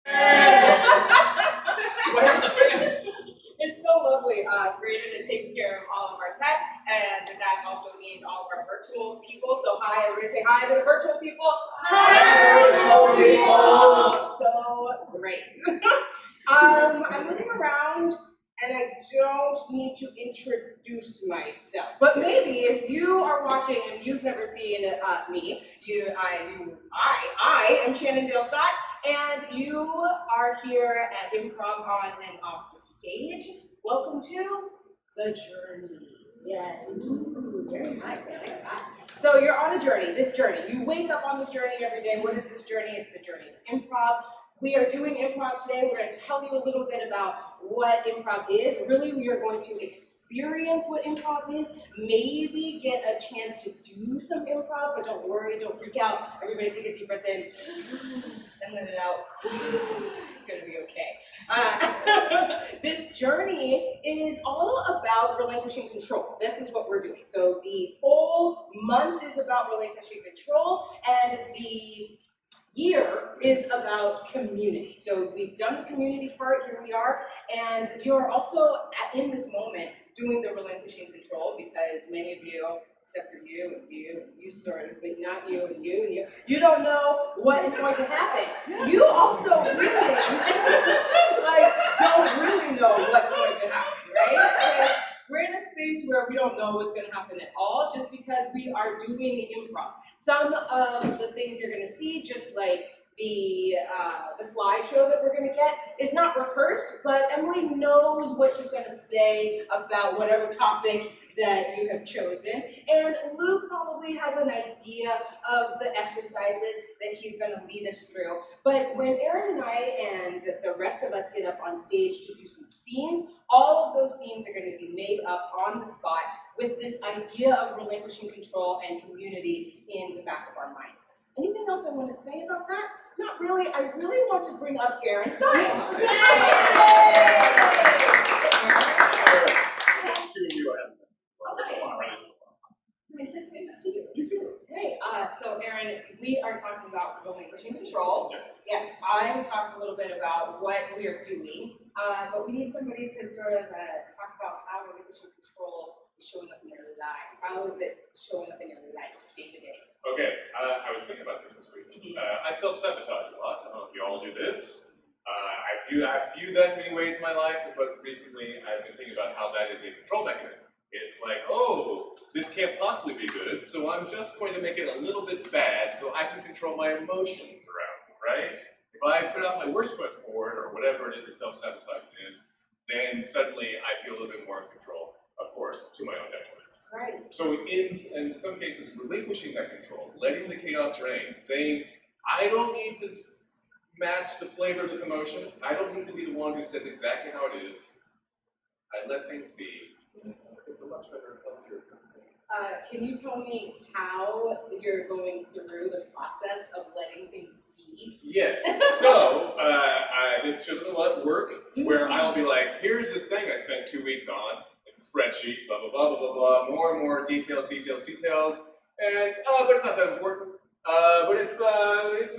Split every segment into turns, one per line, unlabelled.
Watch out for the fan!
It's so lovely. Brandon is taking care of all of our tech, and that also means all of our virtual people. So hi, everybody say hi to the virtual people.
Hi, virtual people!
So great. I'm looking around, and I don't need to introduce myself. But maybe if you are watching and you've never seen me, I am Shannon Dale Stott, and you are here at Improv on and off the stage. Welcome to the journey. Yes, ooh, very nice. I like that. So you're on a journey. This journey. You wake up on this journey every day. What is this journey? It's the journey of improv. We are doing improv today. We're going to tell you a little bit about what improv is. Really, we are going to experience what improv is, maybe get a chance to do some improv, but don't worry, don't freak out. Everybody take a deep breath in and let it out. It's going to be okay. This journey is all about relinquishing control. This is what we're doing. So the whole month is about relinquishing control, and the year is about community. So we've done the community part, here we are, and you're also in this moment doing the relinquishing control, because many of you, except for you and you sort of, but not you and you don't know what is going to happen. You also really, don't really know what's going to happen, right? We're in a space where we don't know what's going to happen at all, just because we are doing improv. Some of the things you're going to see, just like the slideshow that we're going to get, is not rehearsed, but Emily knows what she's going to say about whatever topic that you have chosen. And Luke probably has an idea of the exercises that he's going to lead us through. But when Erin and I and the rest of us get up on stage to do some scenes, all of those scenes are going to be made up on the spot with this idea of relinquishing control and community in the back of our minds. Anything else I want to say about that? Not really. I really want to bring up Erin Science.
Two of you have.
It's good to see you. You too. Hey, so Erin, we are talking about relinquishing control.
Yes.
Yes, I talked a little bit about what we are doing, but we need somebody to sort of talk about how relinquishing control is showing up in your lives. How is it showing up in your life day to day?
Okay, I was thinking about this week. I self-sabotage a lot. I don't know if you all do this. I view that in many ways in my life, but recently I've been thinking about how that is a control mechanism. It's like, oh, this can't possibly be good, so I'm just going to make it a little bit bad so I can control my emotions around it, right? If I put out my worst foot forward, or whatever it is that self-sabotage is, then suddenly I feel a little bit more in control, of course, to my own detriment.
Right.
So in some cases, relinquishing that control, letting the chaos reign, saying, I don't need to match the flavor of this emotion, I don't need to be the one who says exactly how it is, I let things be. It's a much better, healthier thing.
Can you tell me how you're going through the process of letting things be?
Yes. So this shows a lot of work where I'll be like, here's this thing I spent 2 weeks on. It's a spreadsheet, blah blah blah blah blah blah. More and more details, and but it's not that important. But it's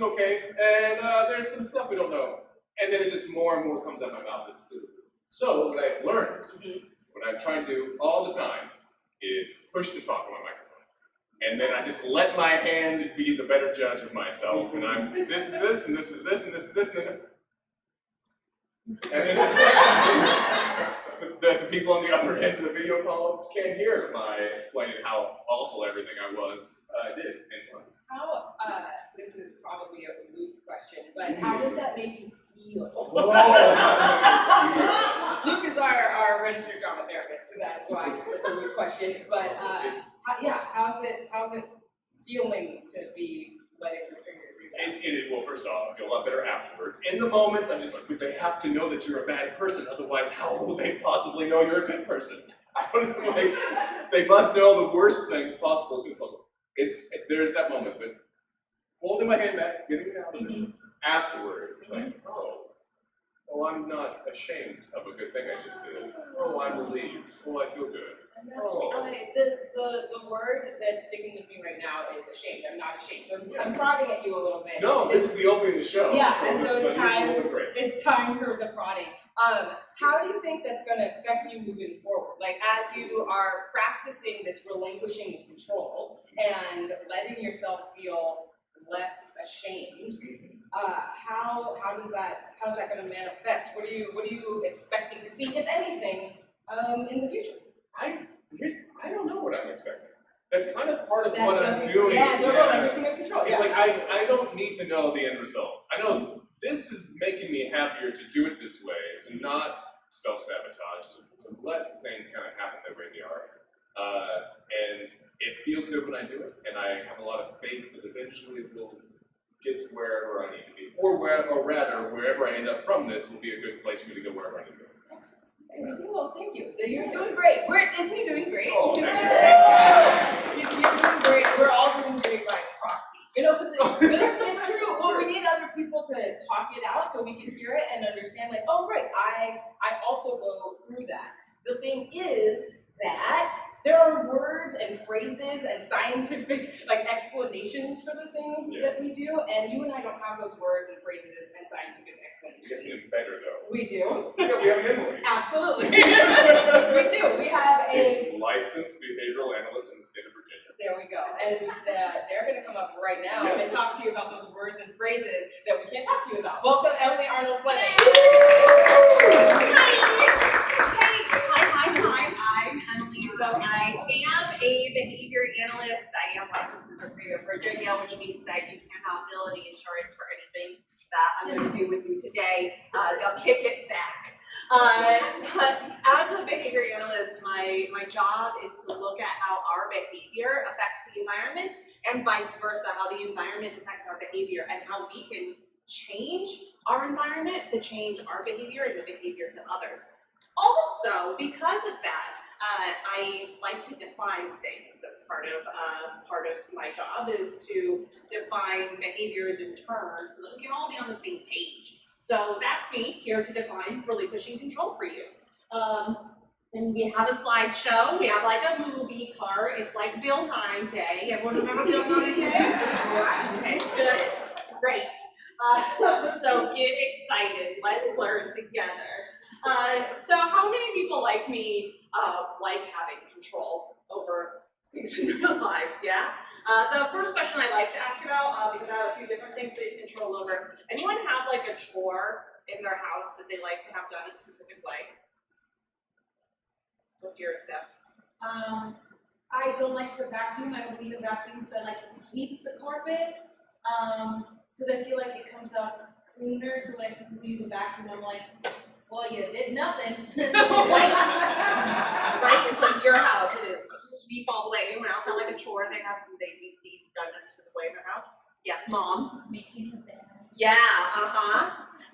okay. And there's some stuff we don't know. And then it just more and more comes out of my mouth. So what I've learned. What I'm trying to do all the time is push to talk on my microphone. And then I just let my hand be the better judge of myself. And I'm, this is this, and this is this, and this is this, and then it's like, the people on the other end of the video call can't hear my explaining how awful everything I did and was.
How, this is probably a Luke question, but how does that make you feel? Luke is our registered drama therapist, so that's why it's a Luke question. But how's it feeling to be letting your finger do that?
Well, first off, I feel a lot better afterwards. In the moment, I'm just like, but they have to know that you're a bad person, otherwise how will they possibly know you're a good person? I don't know, like, they must know the worst things possible as soon as possible. There's that moment, but holding my hand back, getting it out of it, afterwards, it's like, oh, Oh, I'm not ashamed of a good thing I just did. Oh, I'm relieved. Oh, I feel good.
The word that's sticking with me right now is ashamed. I'm not ashamed. So I'm prodding at you a little bit.
No, this is the opening of the show.
Yeah,
so
and
this
so
is
it's
unusual
time.
but great.
It's time for the prodding. How do you think that's going to affect you moving forward? Like as you are practicing this relinquishing control and letting yourself feel less ashamed, how's that going to manifest? What are you expecting to see, if anything, in the future?
I don't know what I'm expecting. That's kind of part of what I'm doing.
Yeah, the relinquishing of control.
It's
Yeah,
like I don't need to know the end result. I know this is making me happier to do it this way, to not self-sabotage, to let things kind of happen the way they are. And it feels good when I do it, and I have a lot of faith that eventually it will get to wherever I need to be. Or rather, wherever I end up from this will be a good place for me to go wherever I need to go.
Well, thank you. You're doing great. Isn't he doing great?
Oh, thank
You're doing great. We're all doing great by proxy. You know, because it's true. Well, we need other people to talk it out so we can hear it and understand, like, oh, right, I also go through that. The thing is that there are words and phrases and scientific explanations for the things that we do, and you and I don't have those words and phrases and scientific explanations.
Just getting better though.
We do.
Yeah, we have memory.
Absolutely. We do. We have a
licensed behavioral analyst in the state of Virginia.
There we go. And they're going to come up right now and talk to you about those words and phrases that we can't talk to you about. Welcome, Emily Arnold Fleming.
Hi, I'm Emily. So I am a behavior analyst. I am licensed in the state of Virginia, which means that you can have ability insurance for anything that I'm going to do with you today. They'll kick it back. As a behavior analyst, my job is to look at how our behavior affects the environment and vice versa, how the environment affects our behavior and how we can change our environment to change our behavior and the behaviors of others. Also, because of that, I like to define things. That's part of my job is to define behaviors in terms so that we can all be on the same page. So that's me here to define relinquishing control for you. And we have a slideshow. We have like a movie card. It's like Bill Nye Day. Everyone remember Bill Nye Day? Okay, good, great. So get excited. Let's learn together. So how many people like me like having control over things in their lives? Yeah. The first question I like to ask about, because I have a few different things they control over. Anyone have like a chore in their house that they like to have done a specific way? What's yours, Steph?
I don't like to vacuum. I don't need a vacuum, so I like to sweep the carpet. Because I feel like it comes out cleaner. So when I see people use a vacuum, I'm like, well, you did nothing.
Right. It's like your house. It is sweep all the way. Anyone else have like a chore they need done a specific way in their house? Yes, Mom.
Making a bed.
Yeah.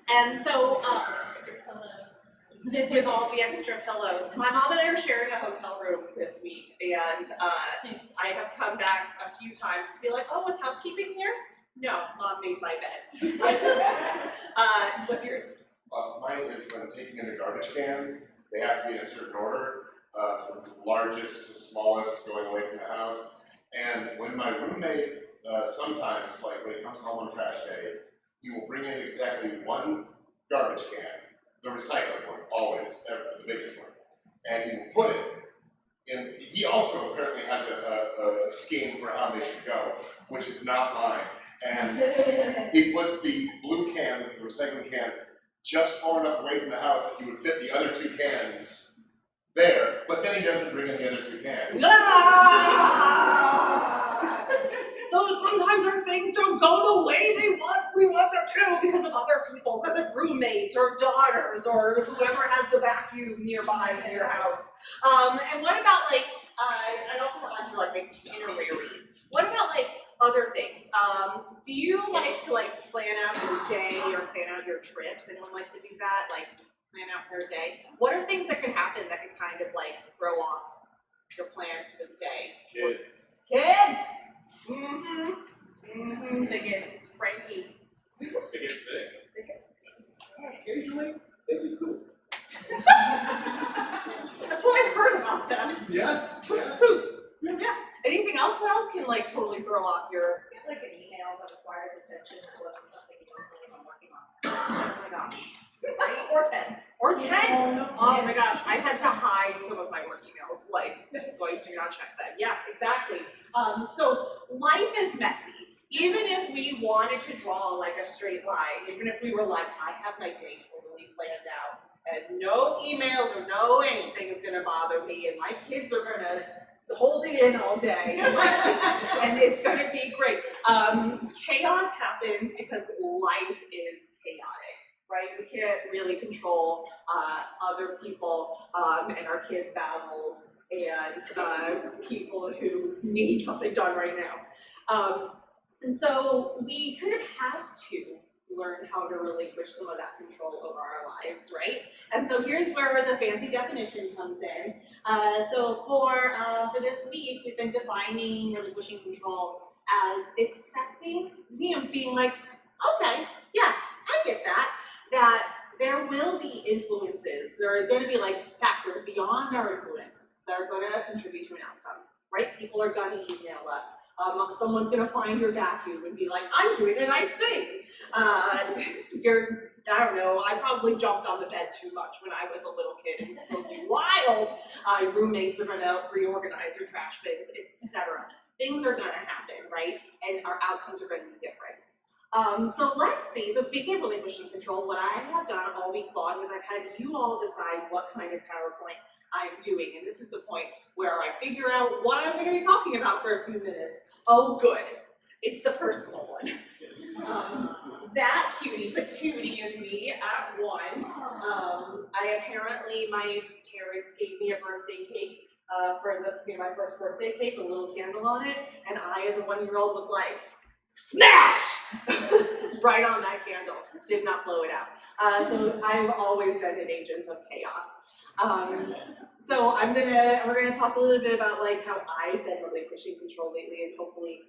And so
Pillows.
with all the extra pillows, my mom and I are sharing a hotel room this week, and I have come back a few times to be like, oh, is housekeeping here? No, Mom made my bed. What's yours?
Mine is when taking in the garbage cans, they have to be in a certain order, from largest to smallest going away from the house. And when my roommate, sometimes, like when he comes home on trash day, he will bring in exactly one garbage can, the recycling one, always, the biggest one. And he will put it in, he also apparently has a scheme for how they should go, which is not mine. And he puts the blue can, the recycling can, just far enough away from the house that you would fit the other two cans there, but then he doesn't bring in the other two cans.
So sometimes our things don't go the way we want them to because of other people, because of roommates or daughters or whoever has the vacuum nearby in your house. And what about I also have on here like itineraries. What about other things? Do you like to plan out your day or plan out your trips? Anyone like to do that? Plan out their day? What are things that can happen that can kind of throw off your plans for the day?
Kids.
Kids! They get cranky.
They get sick.
They get sick.
Occasionally.
They just poop.
That's what I heard about them.
Yeah.
Just poop. Yeah. Anything else? What else can like totally throw off your?
Get like an email that required attention that wasn't something you weren't planning on working on.
Oh my gosh.
Right? Or 10.
Or 10. Oh my gosh, I had to hide some of my work emails, like, so I do not check them. Yes, exactly. So life is messy. Even if we wanted to draw like a straight line, even if we were like, I have my day totally planned out, and no emails or no anything is gonna bother me, and my kids are gonna hold it in all day, and it's gonna be great. Chaos happens because life is chaotic. Right, we can't really control other people and our kids' battles and people who need something done right now. And so we kind of have to learn how to relinquish some of that control over our lives, right? And so here's where the fancy definition comes in. So for this week, we've been defining relinquishing control as accepting, being like, okay, yes, I get that there will be influences, there are going to be like factors beyond our influence that are going to contribute to an outcome, right? People are going to email us. Someone's going to find your vacuum and be like, I'm doing a nice thing. I don't know, I probably jumped on the bed too much when I was a little kid and drove me wild. Roommates are going to reorganize your trash bins, etc. Things are going to happen, right? And our outcomes are going to be different. So let's see, so speaking of relinquishing control, what I have done all week long is I've had you all decide what kind of PowerPoint I'm doing, and this is the point where I figure out what I'm going to be talking about for a few minutes. Oh good, it's the personal one. That cutie patootie is me at 1. My parents gave me a birthday cake for my first birthday cake, a little candle on it, and I as a 1-year-old was like, smash! Right on that candle, did not blow it out. So I've always been an agent of chaos. So we're gonna talk a little bit about like how I've been relinquishing control lately, and hopefully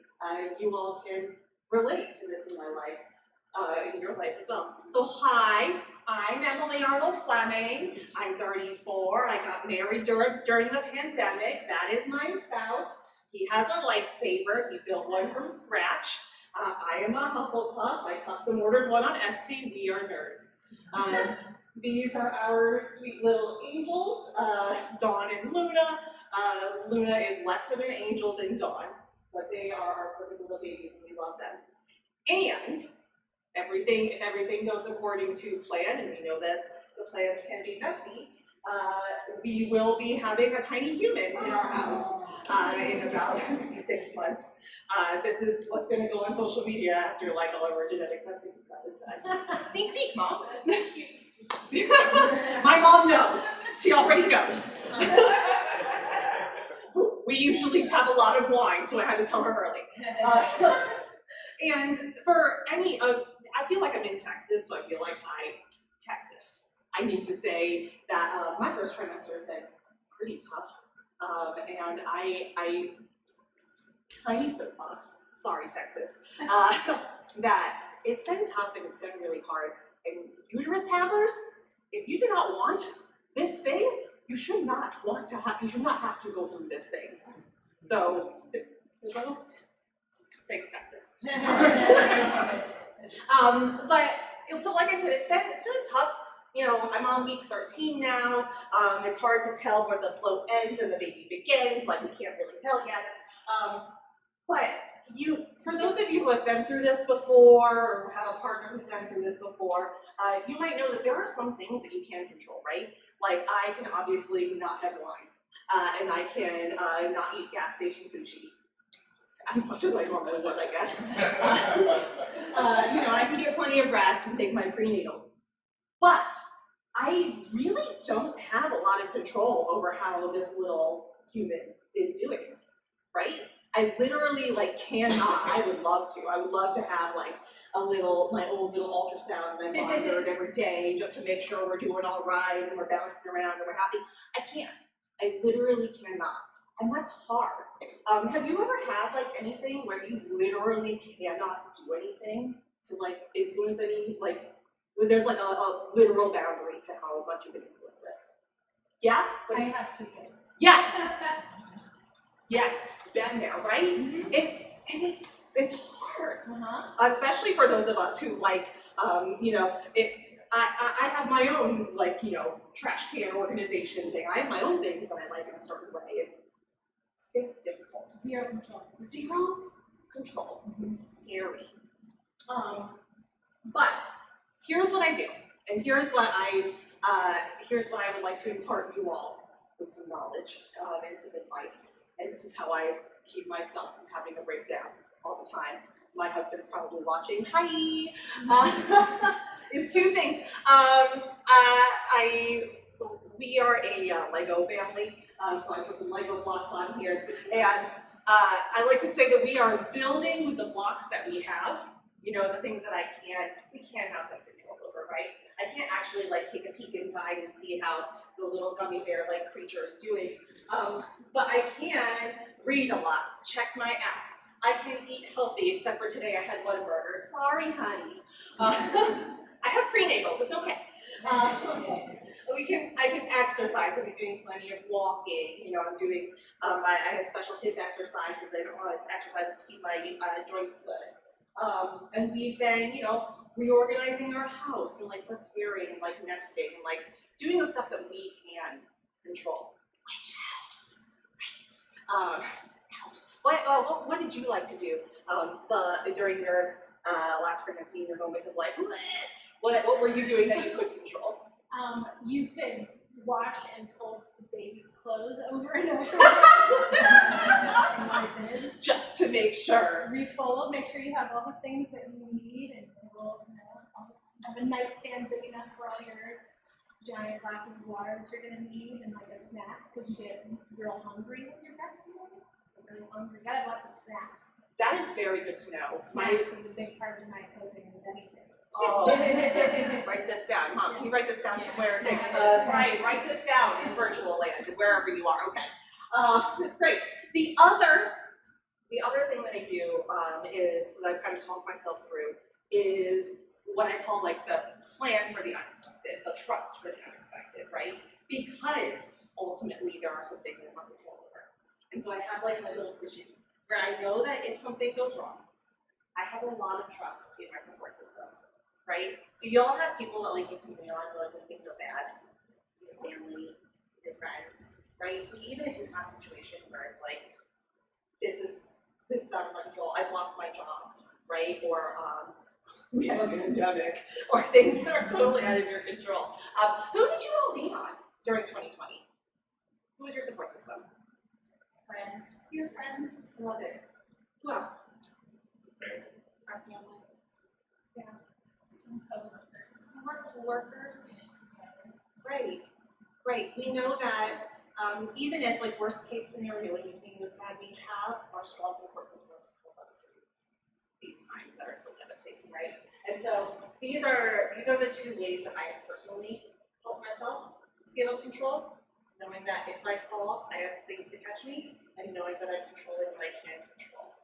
you all can relate to this in my life, in your life as well. So hi, I'm Emily Arnold Fleming. I'm 34. I got married during the pandemic. That is my spouse. He has a lightsaber. He built one from scratch. I am a Hufflepuff. I custom ordered one on Etsy. We are nerds. These are our sweet little angels, Dawn and Luna. Luna is less of an angel than Dawn, but they are our perfect little babies and we love them. And if everything goes according to plan, and we know that the plans can be messy, we will be having a tiny human in our house in about 6 months. This is what's going to go on social media after like all of our genetic testing stuff is done. Sneak peek, Mom. My mom knows. She already knows. We usually have a lot of wine, so I had to tell her early. And for any of, I feel like I'm in Texas, so I feel like Texas. I need to say that my first trimester has been pretty tough, and I tiny soapbox, sorry Texas, that it's been tough and it's been really hard. And uterus havers, if you do not want this thing, you should not have to go through this thing. So, thanks Texas. But so like I said, it's been tough. You know, I'm on week 13 now. It's hard to tell where the flow ends and the baby begins. Like we can't really tell yet. But for those of you who have been through this before, or have a partner who's been through this before, you might know that there are some things that you can control, right? Like I can obviously not have wine, and I can not eat gas station sushi. As much as I normally would, I guess. You know, I can get plenty of rest and take my prenatals. But I really don't have a lot of control over how this little human is doing, right? I literally cannot, I would love to have my old little ultrasound and I'm monitored every day just to make sure we're doing all right and we're bouncing around and we're happy. I can't, I literally cannot. And that's hard. Have you ever had anything where you literally cannot do anything to influence any There's like a literal boundary to how much you can influence it. Yeah?
I have 2 kids.
Yes! Yes, been there, right? It's hard. Especially for those of us who like, I have my own like, trash can organization thing. I have my own things that I like in a certain way. It's very difficult.
Zero control.
Zero control. It's scary. But here's what I do, and here's what I would like to impart you all with some knowledge and some advice. And this is how I keep myself from having a breakdown all the time. My husband's probably watching. Hi. It's 2 things. We are a Lego family, so I put some Lego blocks on here, and I like to say that we are building with the blocks that we have. The things that we can't have some control over, right? I can't actually like take a peek inside and see how the little gummy bear like creature is doing. But I can read a lot, check my apps. I can eat healthy, except for today I had Whataburger. Sorry, honey. I have prenatals, it's okay. I can exercise. I've been doing plenty of walking. I'm doing, I have special hip exercises. I don't want exercises to keep my joints good. And we've been, reorganizing our house and like preparing, like nesting, and like doing the stuff that we can control, which helps, right? Helps. What did you like to do during your last pregnancy, your moment of like, what were you doing that you couldn't control?
You could wash and fold the baby's clothes over and over. And I did.
Just to make sure.
Refold, make sure you have all the things that you need, and we'll have a nightstand big enough for all your giant glasses of water that you're going to need, and like a snack, because you get real hungry when you're breastfeeding. You're real hungry. You gotta have lots of snacks.
That is very good to know.
Snacks is a big part of my coping with anything.
Oh, write this down, Mom. Can you write this down somewhere?
Yes.
Right, write this down in virtual land, wherever you are. Okay. Great. The other thing that I do is that I've kind of talked myself through is what I call like the plan for the unexpected, the trust for the unexpected, right? Because ultimately there are some things I don't have control over, and so I have like my little machine where I know that if something goes wrong, I have a lot of trust in my support system. Right? Do y'all have people that like you can lean on like when things are bad? Your family, your friends, right? So even if you have a situation where it's like, this is out of my control, I've lost my job, right? Or we have a pandemic, or things that are totally out of your control. Who did you all lean on during 2020? Who was your support system? Friends. Your friends. Love it. Who else?
Our family. Yeah. Some
Coworkers. Great. We know that even if like worst case scenario anything was bad, we have our strong support systems to help us through these times that are so devastating, right? And so these are the 2 ways that I personally help myself to give up control, knowing that if I fall, I have things to catch me, and knowing that I'm controlling what I can control.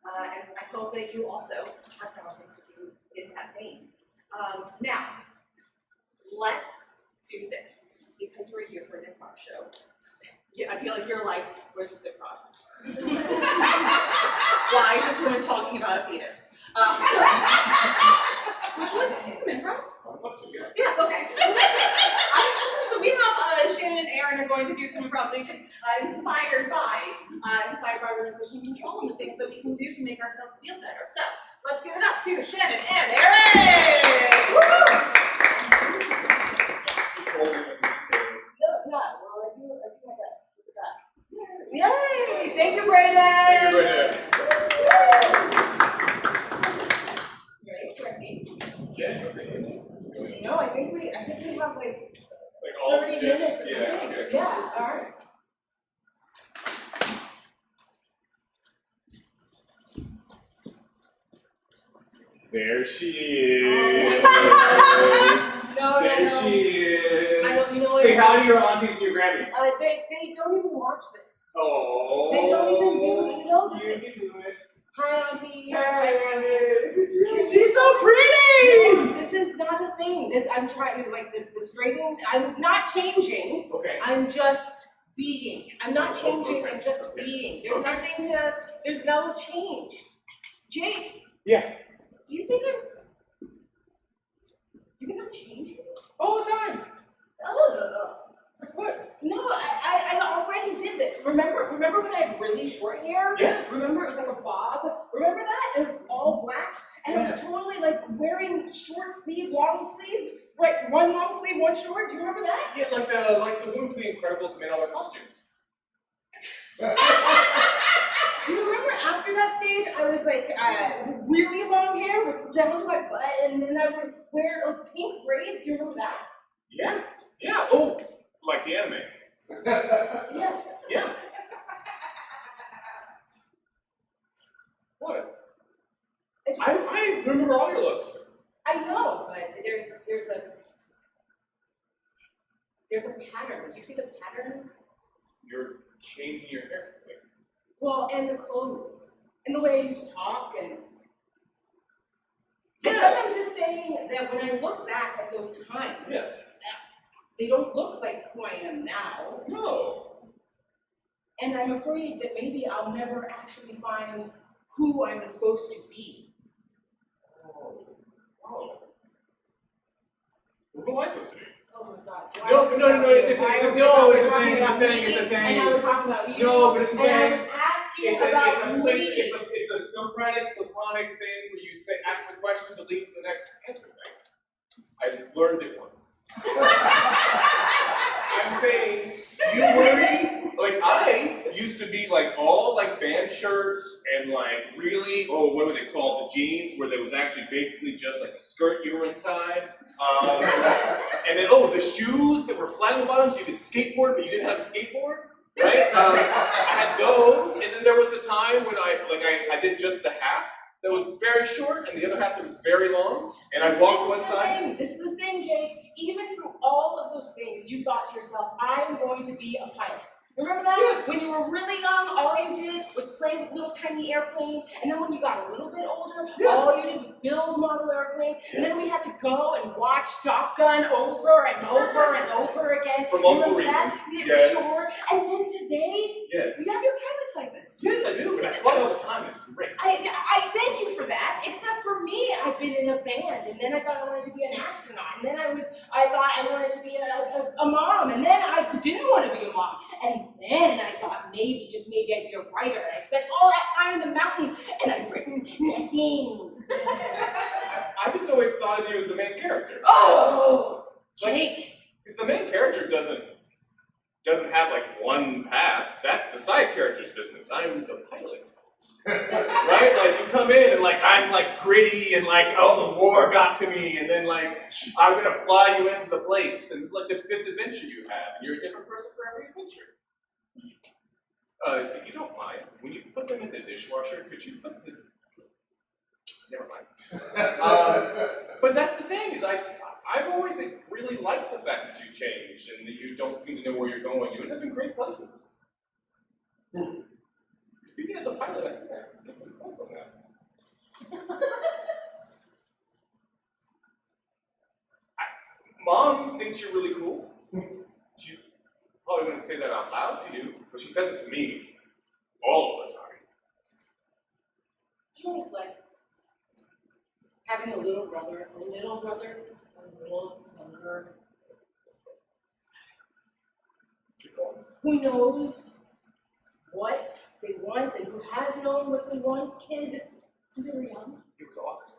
And I hope that you also have found things to do in that vein. Now, let's do this, because we're here for an improv show. Yeah, I feel like you're like, where's this improv? Why is this woman talking about a fetus? Would you like to see some improv?
I'd love to, yes.
Yes, okay. So we have Shannon and Aaron are going to do some improvisation inspired by Relinquishing Control and the things that we can do to make ourselves feel better. So let's give it up to Shannon and Aaron! Woo! Well, I do my best with the duck. Yay! Thank you, Brayden!
Thank you, Brayden.
You ready? Chrissy?
Yeah, no, thank you.
No, I think we have like
all
30
suggestions?
minutes of
Yeah,
things.
okay.
Yeah, all right.
There she is.
No,
There she is.
I don't, you know what?
Say hi to your aunties and your Grammy.
They don't even watch this.
Oh.
They don't even do, you know,
You can do it.
Hi, Auntie.
Hey, she's so pretty!
This is not a thing. I'm trying to, like, the straightening, I'm not changing.
Okay.
I'm just being. I'm not changing,
Okay.
I'm just
Okay.
being. There's no change. Jake.
Yeah.
Do you think I'm changing?
All the time.
Oh.
What?
No, I already did this. Remember when I had really short hair?
Yeah.
Remember it was like a bob? Remember that? It was all black and I was totally like wearing short sleeve, long sleeve. Right, one long sleeve, one short. Do you remember that?
Yeah, like the woman from The Incredibles made all their costumes.
Do you remember after that stage, I was like really long hair with down to my butt, and then I would wear like pink braids. Do you remember that?
Yeah. Yeah. Oh, like the anime.
Yes.
Yeah. What? I remember all your looks.
I know, but there's a pattern. Do you see the pattern?
You're changing your hair.
Well, and the clothes, and the way I used to talk, and
Yes.
because I'm just saying that when I look back at those times,
Yes.
they don't look like who I am now,
No.
and I'm afraid that maybe I'll never actually find who I'm supposed to be.
Oh. Well, who am I supposed to be?
Oh my God.
No, it's a thing.
And I was talking about you.
No, but it's a
and I
thing.
was asking about me.
It's a Socratic, platonic thing where you ask the question to lead to the next answer thing. I learned it once. I'm saying, you worry, like I used to be like all like band shirts and like really, what were they called, the jeans, where there was actually basically just like a skirt you were inside. And then, the shoes that were flat on the bottom so you could skateboard, but you didn't have a skateboard, right? I had those, and then there was a time when I did just the half that was very short, and the other half that was very long, and I walked one side.
This is the thing, Jake. Even through all of those things, you thought to yourself, I'm going to be a pilot. Remember that?
Yes.
When you were really young, all you did was play with little tiny airplanes, and then when you got a little bit older, all you did was build model airplanes, and then we had to go and watch Top Gun over and over and over again.
For multiple
Remember that?
reasons.
Yeah,
Yes.
Sure. And then today,
Yes.
you have your pilot's license.
Yes, I do, and I fly all the time, and it's great.
I thank you for that, except for me, I've been in a band, and then I thought I wanted to be an astronaut, and then I thought I wanted to be a mom, and then I didn't want to be a mom, and then I thought just maybe I'd be a writer, and I spent all that time in the mountains, and I've written nothing.
I just always thought of you as the main character.
Oh, Jake.
Because the main character doesn't have like one path. That's the side character's business. I'm the pilot. Right? Like you come in and like I'm like gritty and like, the war got to me, and then like I'm gonna fly you into the place, and it's like the 5th adventure you have, and you're a different person for every adventure. If you don't mind, when you put them in the dishwasher, could you put the never mind. But that's the thing, is I've always really liked the fact that you change and that you don't seem to know where you're going. You end up in great places. Speaking as a pilot, I think I get some points on that. Mom thinks you're really cool. She probably wouldn't say that out loud to you, but she says it to me all the time.
Do you know what it's like? Having a little brother, a little younger, who knows what they want and who has known what they wanted since they were young.
It was awesome.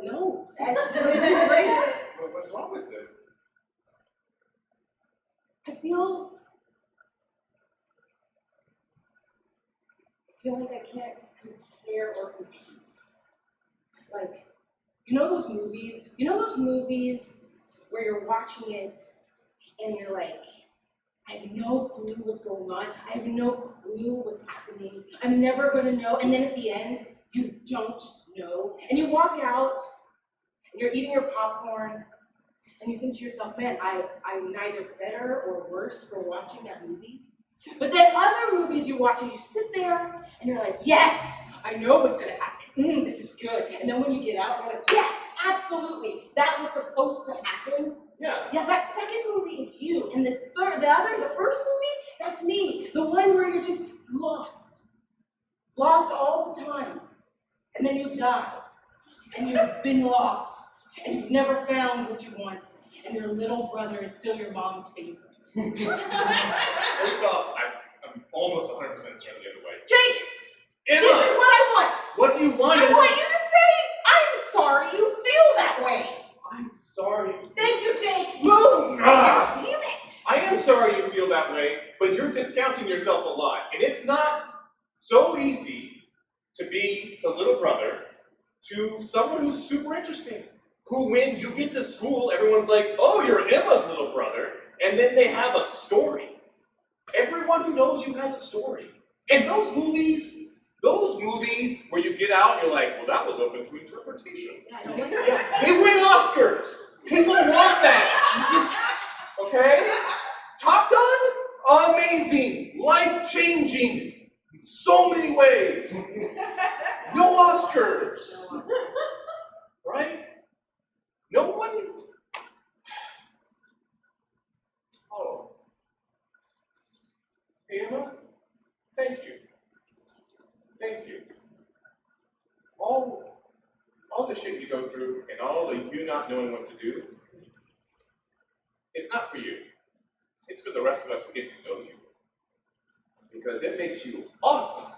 No, it's great.
What's wrong with it?
I feel like I can't compare or compete. Like, you know those movies where you're watching it and you're like, I have no clue what's going on. I have no clue what's happening. I'm never gonna know. And then at the end, you don't know. And you walk out and you're eating your popcorn and you think to yourself, man, I'm neither better or worse for watching that movie. But then other movies you watch and you sit there and you're like, yes, I know what's gonna happen. This is good. And then when you get out, you're like, yes, absolutely. That was supposed to happen.
Yeah.
Yeah, that second movie is you. And this third, the first movie, that's me. The one where you're just lost. Lost all the time. And then you die. And you've been lost. And you've never found what you wanted. And your little brother is still your mom's favorite.
First off, I'm almost 100% certain the other way.
Jake!
Emma!
This is what I want!
What do you want?
I want you to say, I'm sorry you feel that way.
I'm sorry.
Thank you, Jake. Move!
Ah.
Damn it!
I am sorry you feel that way, but you're discounting yourself a lot. And it's not so easy to be the little brother to someone who's super interesting. Who, when you get to school, everyone's like, oh, you're Emma's little brother. And then they have a story. Everyone who knows you has a story. And those movies where you get out, you're like, well, that was open to interpretation. Yeah, they win Oscars. People want that. Okay? Top Gun? Amazing. Life-changing. In so many ways. No Oscars. Right? No one. Oh. Hey, Emma, thank you. Thank you. All the shit you go through and all the you not knowing what to do, it's not for you. It's for the rest of us who get to know you. Because it makes you awesome.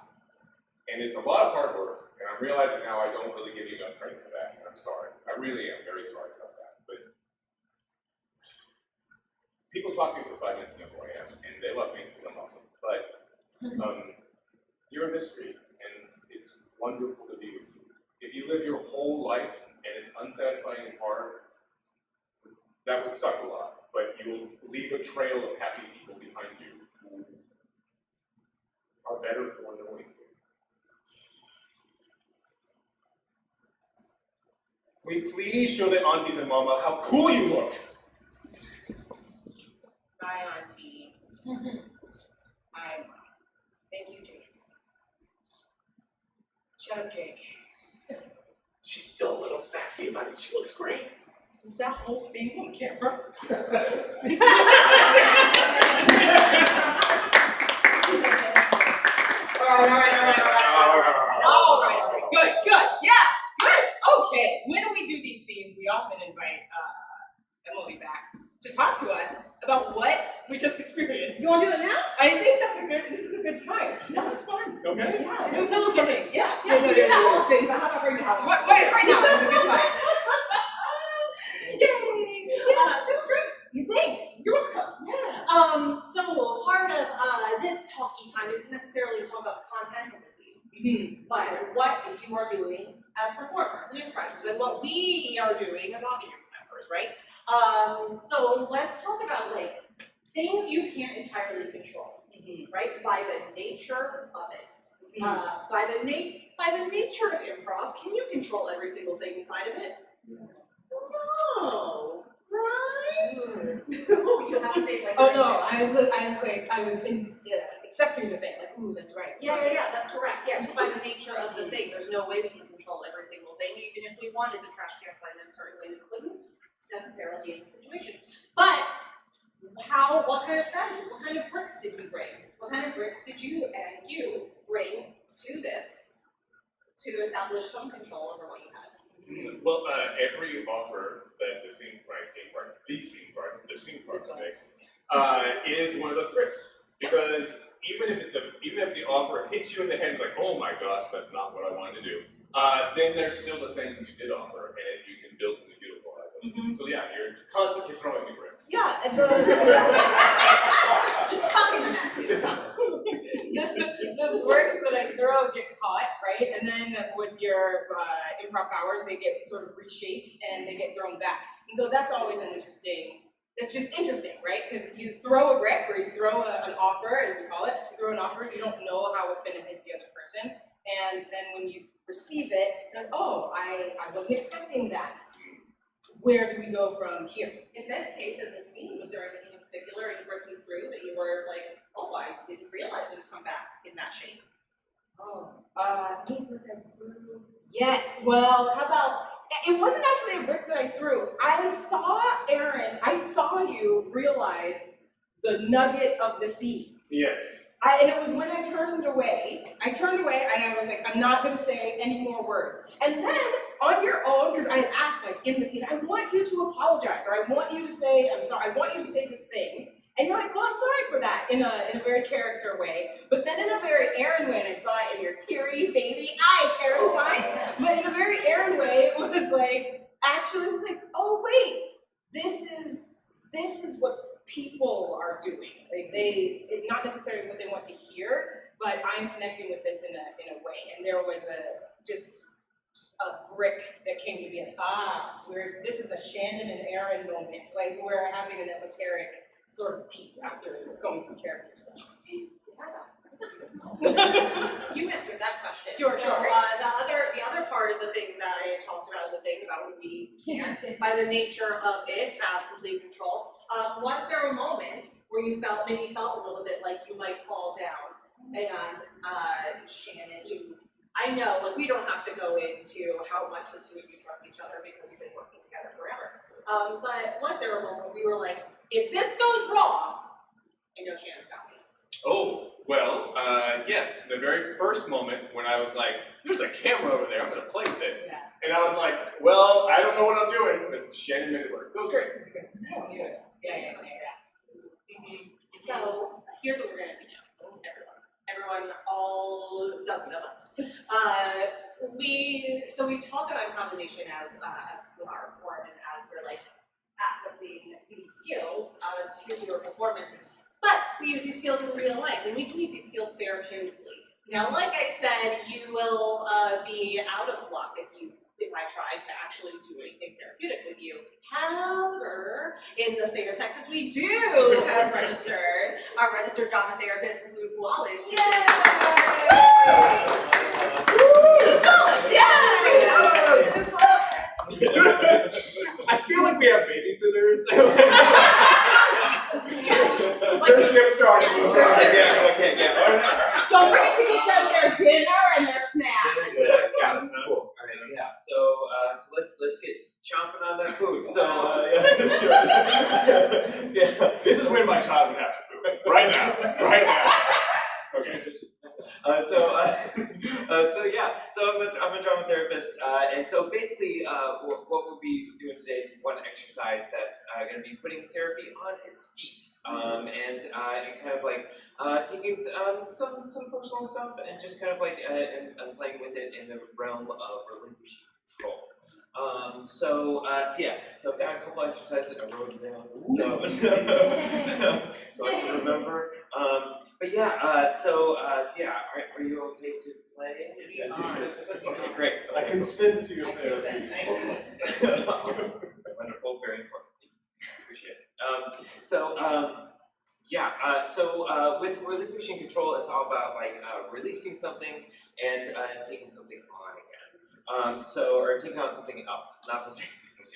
And it's a lot of hard work. And I'm realizing now I don't really give you enough credit for that. And I'm sorry. I really am very sorry about that. But people talk to me for 5 minutes and know who I am. And they love me because I'm awesome. But you're a mystery. And it's wonderful to be with you. If you live your whole life and it's unsatisfying and hard, that would suck a lot. But you'll leave a trail of happy people behind you who are better for knowing you. Can we please show the aunties and mama how cool you look?
Bye, Auntie. Bye, Mom. Thank you, Jake. Shut up, Jake.
She's still a little sassy about it. She looks great.
Is that whole thing on camera? All right. Good. Yeah, good. Okay. When we do these scenes, we often invite Emily back to talk to us about what we just experienced.
You want to do it now?
I think this is a good time. That was fun.
Okay.
Yeah, it was interesting. Yeah.
Yeah, we do that whole thing, but how about right now?
Right now, it was a good time. Yay!
It was great.
Thanks. You're welcome.
Yeah. So part of this talkie time isn't necessarily talk about the content of the scene, but what you are doing as performers and improvisers, and what we are doing as audience members, right? So let's talk about like things you can't entirely control, right? By the nature of it, by the nature of improv, can you control every single thing inside of it? No, right? You have to think like.
Oh no, I was accepting the thing, like, ooh, that's right.
Yeah, that's correct. Yeah, just by the nature of the thing, there's no way we can control every single thing. Even if we wanted the trash can slide in a certain way, we couldn't necessarily in the situation. But what kind of strategies, what kind of bricks did we bring? What kind of bricks did you bring to this to establish some control over what you had?
Well, every offer that the scene part makes is one of those bricks. Because even if the offer hits you in the head, it's like, oh my gosh, that's not what I wanted to do. Then there's still the thing that you did offer, and you can build something beautiful out of it. So yeah, you're constantly throwing new bricks.
Yeah, and
Just talking about it.
the bricks that I throw get caught, right? And then with your improv powers, they get sort of reshaped and they get thrown back. And so that's always it's just interesting, right? Because you throw a brick or you throw an offer, as we call it, you throw an offer, you don't know how it's going to hit the other person. And then when you receive it, you're like, oh, I wasn't expecting that. Where do we go from here?
In this case, in this scene, was there anything in particular in breaking through that you were like, oh, I didn't realize it would come back in that shape?
Oh. Any brick I threw. Yes. Well, how about? It wasn't actually a brick that I threw. I saw you realize the nugget of the seed.
Yes.
And it was when I turned away and I was like, I'm not gonna say any more words. And then on your own, because I had asked like in the scene, I want you to apologize, or I want you to say, I'm sorry, I want you to say this thing. And you're like, well, I'm sorry for that in a very character way. But then in a very Aaron way, and I saw it in your teary baby eyes, Aaron signs, but in a very Aaron way, it was like, actually it was like, oh wait, this is what people are doing. Like not necessarily what they want to hear, but I'm connecting with this in a way. And there was just a brick that came to be like, this is a Shannon and Aaron moment. Like we're having an esoteric sort of piece after going through character stuff.
You answered that question.
Sure.
The other part of the thing that I talked about is the thing about when we can't, by the nature of it, have complete control. Was there a moment where you maybe felt a little bit like you might fall down? And Shannon, I know, like we don't have to go into how much the two of you trust each other because you've been working together forever. But was there a moment where we were like, if this goes wrong, I know Shannon's got me.
Oh, well, yes. The very first moment when I was like, there's a camera over there, I'm gonna play with it.
Yeah.
And I was like, well, I don't know what I'm doing, but Shannon made it work. So it was great.
It's good. Yeah.
So here's what we're gonna do now. Everyone, all dozen of us. We talk about improvisation as our form and as we're like accessing these skills to your performance. But we use these skills in real life, and we can use these skills therapeutically. Now, like I said, you will be out of luck if I try to actually do anything therapeutic with you. However, in the state of Texas, we do have our registered drama therapist, Luke Wallace.
Yay!
I feel like we have babysitters.
Your shift started.
Don't forget to get them their dinner and their snacks.
Cool. All right, yeah. So let's get chomping on that food. So yeah.
This is when my child would have to poop. Right now. Okay.
So I'm a drama therapist, and so basically, what we'll be doing today is one exercise that's going to be putting therapy on its feet, and kind of like taking some personal stuff and just kind of like and playing with it in the realm of relinquishing control. So I've got a couple exercises that I wrote down, so I can remember. Are you okay to play? Okay, great.
I consent to your
I
therapy.
consent.
Wonderful, very important. Appreciate it. With relinquishing control, it's all about like releasing something and taking something on again. Or taking on something else, not the same thing.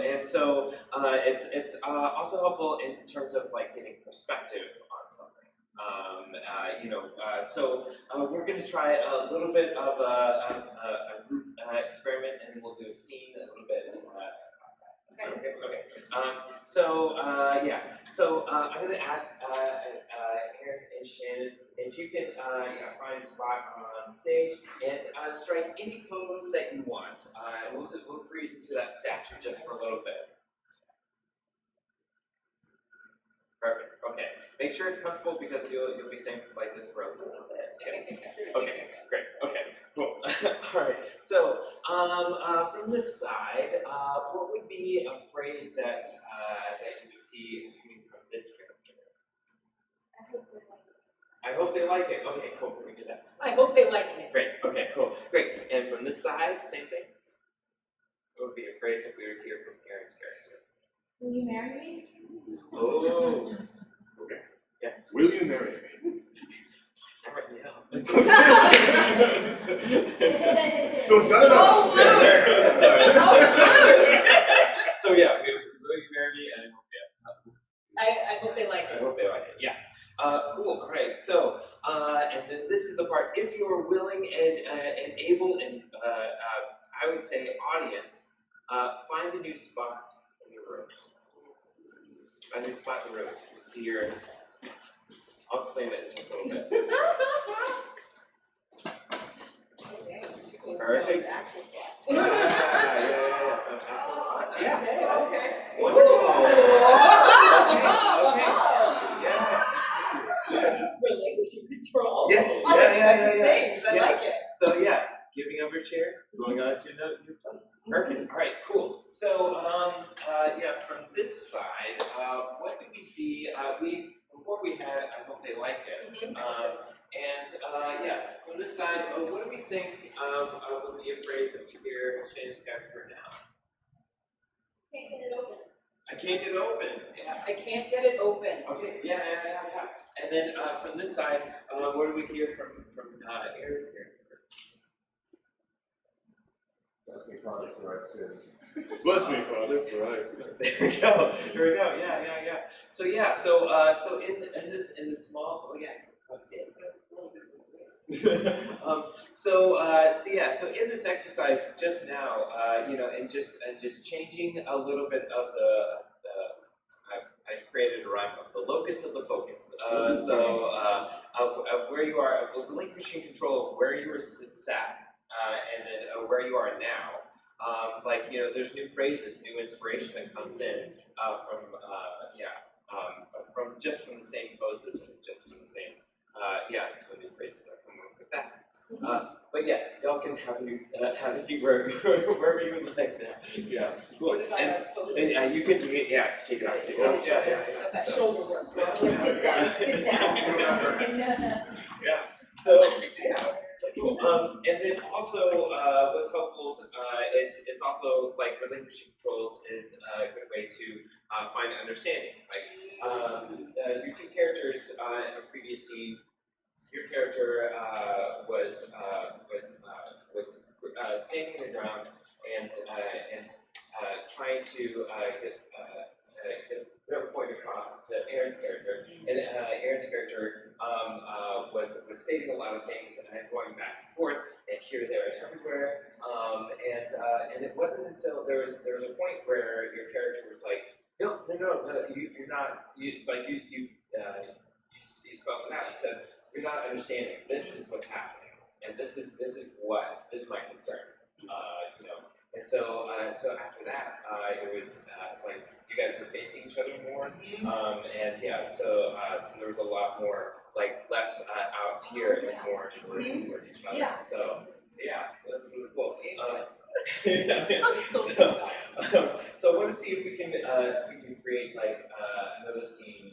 It's also helpful in terms of like getting perspective on something. We're going to try a little bit of a group experiment, and we'll do a scene a little bit. Okay. I'm going to ask Aaron and Shannon if you can find a spot on stage and strike any pose that you want. We'll freeze into that statue just for a little bit. Perfect. Okay. Make sure it's comfortable because you'll be staying like this for a little bit. Okay. Great. Okay. Cool. All right. So, from this side, what would be a phrase that you would see coming from this character? I hope they like it. Okay. Cool. We get that.
I hope they like me.
Great. Okay. Cool. Great. And from this side, same thing. What would be a phrase that we would hear from Aaron's character?
Will you marry me?
Oh.
Okay.
Yeah.
Will you marry me?
Yeah.
So it's not enough.
So yeah, will you marry me? And
I hope they like
I
it.
hope they like it. Yeah. Cool. All right. So, and then this is the part, if you're willing and able, and I would say audience, find a new spot in your room. Find a new spot in the room. See your, I'll explain it in just a little bit. Perfect. Yeah.
Okay.
Wonderful.
Relinquishing control.
Yes.
Unexpected
Yeah.
things. I like it.
So yeah, giving up your chair, going on to another new place. Perfect. All right, cool. So from this side, what did we see? Before we had, I hope they liked it. From this side, what do we think would be a phrase that we hear Shannon's character now?
Can't get it open.
I can't get it open. Yeah.
I can't get it open.
Okay. Yeah. And then from this side, what do we hear from Aaron's character?
Bless me, Father, for I sin.
Bless me, Father, for I have sinned.
There we go. Yeah. So in this small. Oh yeah. So in this exercise just now, and just changing a little bit of I created a rhyme of the locus of the focus. Of where you are, of relinquishing control of where you were sat, and then where you are now. There's new phrases, new inspiration that comes in from the same poses and just from the same. So new phrases are coming up with that. But yeah, y'all can have a seat wherever you would like that. Yeah, cool. And you can shake it out, shake it out. Yeah.
That's that shoulder work. Let's get that.
Yeah. So and then also what's helpful it's also like relinquishing controls is a good way to find understanding. Your two characters in the previous scene. Your character was standing on the ground and trying to get their point across to Aaron's character, and Aaron's character was stating a lot of things and going back and forth and here, there, and everywhere. And it wasn't until there was a point where your character was like, no, you're not. You spoke it out. You said, you're not understanding. This is what's happening, and this is my concern. And so after that, it was like you guys were facing each other more, so there was a lot more less out here and more towards each other.
Yeah.
So that's really cool. So I want to see if we can create another scene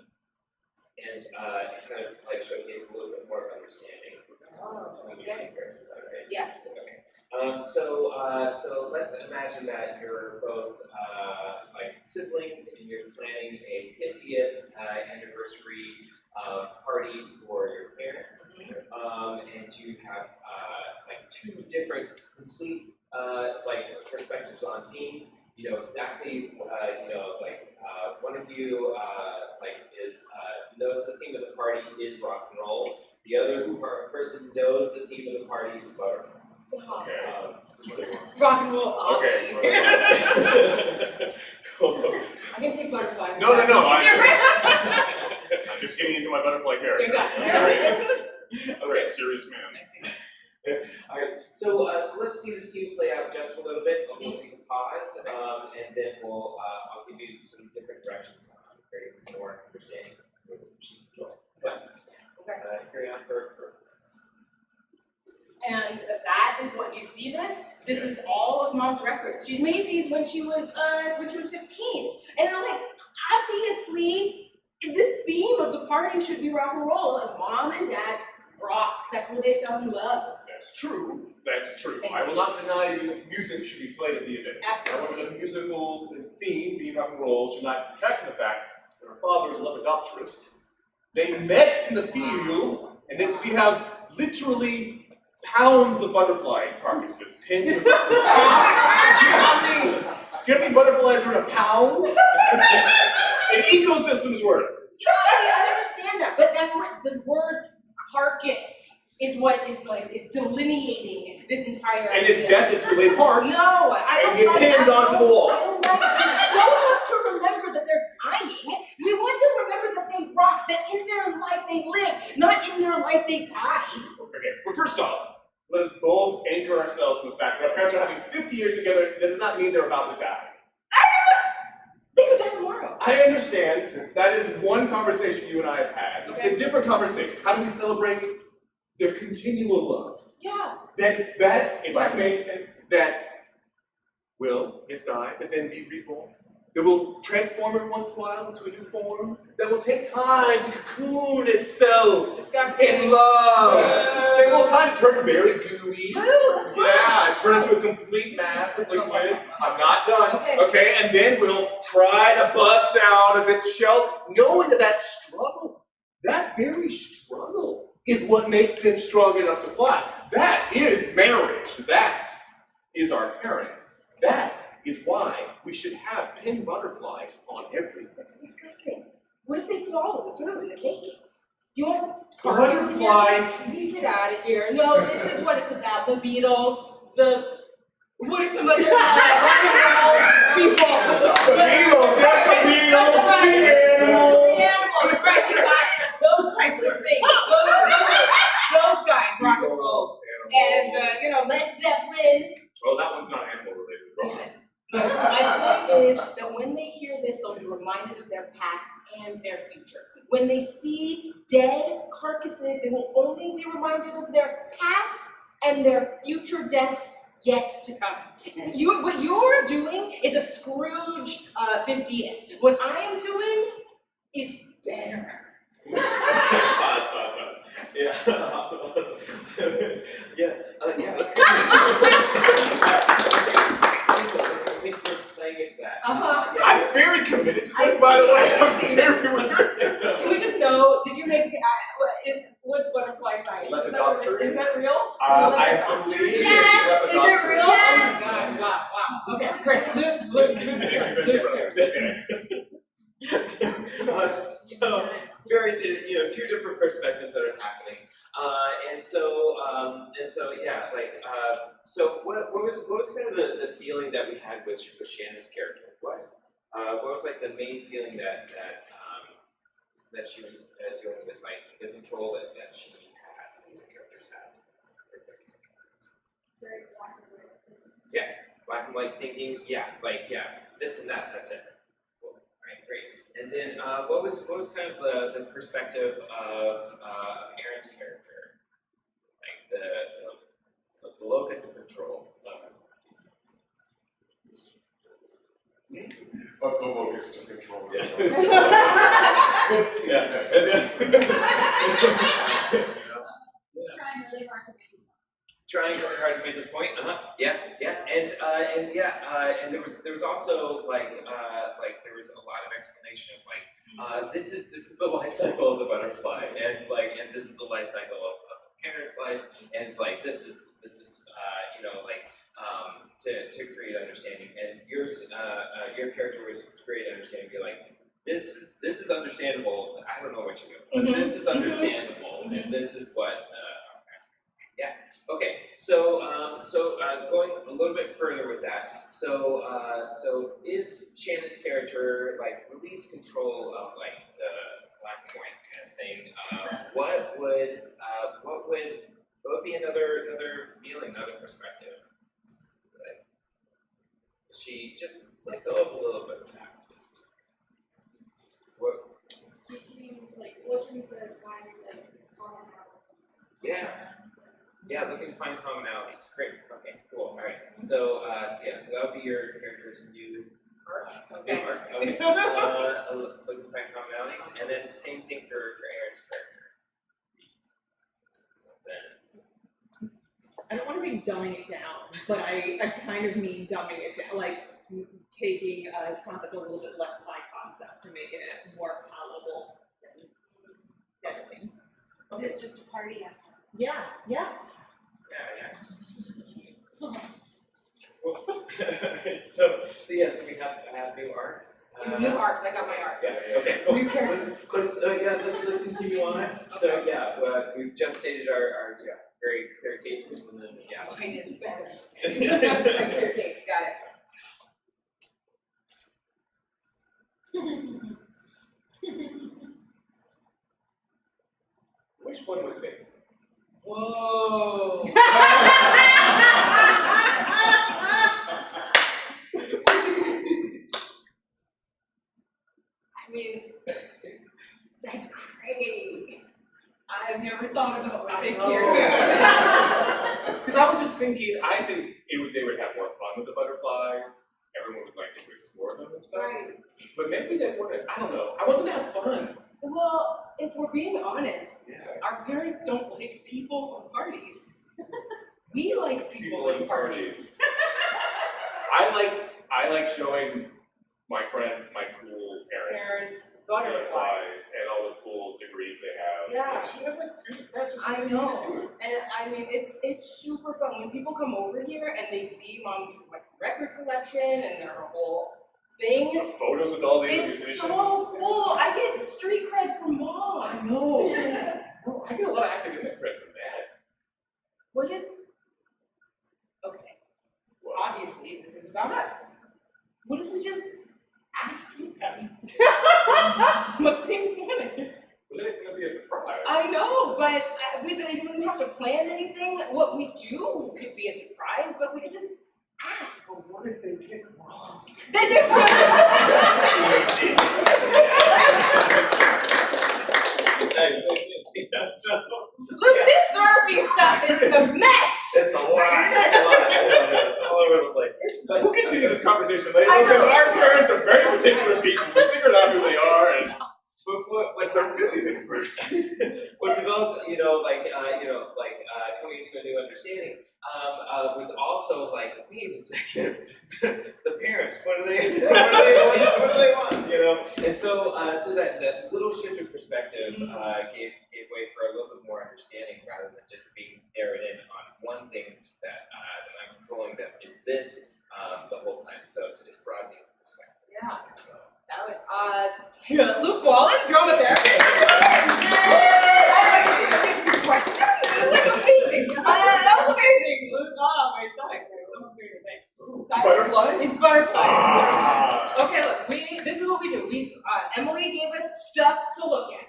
and kind of showcase a little bit more of understanding.
Okay.
Is that right?
Yes.
Okay. So let's imagine that you're both siblings and you're planning a 50th anniversary party for your parents, and you have two different complete perspectives on themes. You know exactly one of you knows the theme of the party is rock and roll. The other person knows the theme of the party is butterflies.
Okay.
Rock and roll.
Okay.
Cool.
I can take butterflies.
No. I'm just getting into my butterfly character. I'm a very serious man.
Alright, so let's see the scene play out just a little bit. We'll take a pause, and then I'll give you some different directions on creating some more understanding of the machine control. Carry on for.
And that is what you see this. This is all of Mom's records. She made these when she was 15. And I'm like, obviously, this theme of the party should be rock and roll. And Mom and Dad rock. That's where they fell in love.
That's true. I will not deny you that music should be played at the event.
Absolutely.
However, the musical theme, being rock and roll, should not detract from the fact that her father is a lepidopterist. They met in the field, and then we have literally pounds of butterfly carcasses pinned to the ground. Do you know how many butterflies are in a pound? An ecosystem's worth.
I understand that, but that's what the word carcass is what is like is delineating this entire
And it's
idea.
death in two laid parts.
No, I don't
And it
like
pins
that.
onto the wall.
I don't like that. No one wants to remember that they're dying. We want to remember that they rocked, that in their life they lived, not in their life they died.
Okay, but first off, let us both anchor ourselves with the fact that our parents are having 50 years together. That does not mean they're about to die.
They could die tomorrow.
I understand. That is one conversation you and I have had. This is a different conversation. How do we celebrate their continual love?
Yeah.
That if I may take, that will, yes, die, but then be reborn. That will transform every once in a while into a new form. That will take time to cocoon itself
Disgusting.
in love. That will time to turn very gooey.
Ooh, that's
Yeah,
gross.
turn into a complete mass of liquid. I'm not done.
Okay.
And then we'll try to bust out of its shell, knowing that struggle, that very struggle, is what makes them strong enough to fly. That is marriage. That is our parents. That is why we should have pin butterflies on everything.
That's disgusting. What if they fall in the food, in the cake? Do you want
The
carcass in your
butterfly.
cake? Get out of here. No, this is what it's about. The Beatles, what are some other rock and roll people?
The Beatles, that's the Beatles, the animals.
The animals, right, you got it. Those types of things. Those guys, rock and rolls. And, Led Zeppelin.
Well, that one's not animal related.
Listen, my point is that when they hear this, they'll be reminded of their past and their future. When they see dead carcasses, they will only be reminded of their past and their future deaths yet to come. What you're doing is a Scrooge 50th. What I am doing is better.
Pause. Yeah, awesome. Yeah, let's go. Thanks for playing into that.
I'm very committed to this, by the way. I'm very
Can we just know, did you make, what's butterfly science?
Let
Is
the
that,
doctor
is
in.
that real?
I believe
Yes!
it's
Is it real? Oh my
Yes.
gosh, wow. Okay, great. Luke start.
So very, two different perspectives that are happening, so what was kind of the feeling that we had with Shannon's character? What was like the main feeling that she was dealing with, like the control that she had, the characters had?
Very black and white.
Yeah, black and white thinking. Yeah, this and that. That's it. Cool. Right, great. And then what was kind of the perspective of Aaron's character, like the locus of control?
But the locus of control.
Yeah.
Trying really hard to make this.
Trying really hard to make this point. And there was also like there was a lot of explanation of like this is the life cycle of the butterfly, and this is the life cycle of a parent's life, and it's like this is to create understanding, and your character was to create understanding, be like this is understandable. I don't know what you're doing, but this is understandable, and this is what. Okay, so going a little bit further with that, so if Shannon's character like released control of like the black and white kind of thing, what would be another feeling, another perspective? Like, she just let go of a little bit of that. What?
Seeking, like, looking to find, like, commonalities.
Yeah, looking to find commonalities. Great. Okay, cool. All right. So that would be your character's new arc.
Okay.
Looking to find commonalities, and then same thing for Aaron's character.
I don't want to say dumbing it down, but I kind of mean dumbing it down, like taking a concept a little bit less high concept to make it more palatable than other things.
It's just a party after.
Yeah.
Yeah. Cool. so we have new arcs.
New arcs, I got my arc.
Yeah, okay, cool.
New characters.
Let's continue on. So yeah, we've just stated our very clear cases, and then
Mine is better. That's my clear case, got it.
Which one would be?
Whoa. I mean, that's great. I've never thought about what they care.
Because I was just thinking, I think they would have more fun with the butterflies. Everyone would like to explore them and stuff.
Right.
But maybe they wouldn't. I don't know. I want them to have fun.
Well, if we're being honest,
Yeah.
our parents don't like people or parties. We like people and parties.
I like showing my friends my cool parents.
Butterflies.
And all the cool degrees they have.
Yeah.
Like, she has like 2 masters.
I know. And I mean, it's super fun when people come over here and they see mom's like record collection and their whole thing.
The photos with all these
It's
musicians.
so cool. I get street cred from mom.
I know. No, I get a lot of academic credit from that.
What if? Okay.
What?
Obviously, this is about us. What if we just asked them what they wanted?
Well, then it's gonna be a surprise.
I know, but they don't have to plan anything. What we do could be a surprise, but we could just ask.
But what if they pick wrong?
They did. Look, this therapy stuff is a mess.
It's a lot. It's all over the place.
We'll continue this conversation later
I know.
because our parents are very particular people. We figured out who they are and
What's
they're really the first.
what develops, coming into a new understanding, was also like, wait a second, the parents, what do they want, you know? And so that little shift of perspective gave way for a little bit more understanding rather than just being narrowed in on one thing that I'm controlling that is this the whole time. So it's broadening the perspective.
Yeah.
So.
That was, Luke Wallace, drama therapist. Question? Amazing. That was amazing. Luke, my stomach. My stomach's doing the thing.
Butterflies?
It's butterflies.
Ah.
Okay, look, this is what we do. Emily gave us stuff to look at.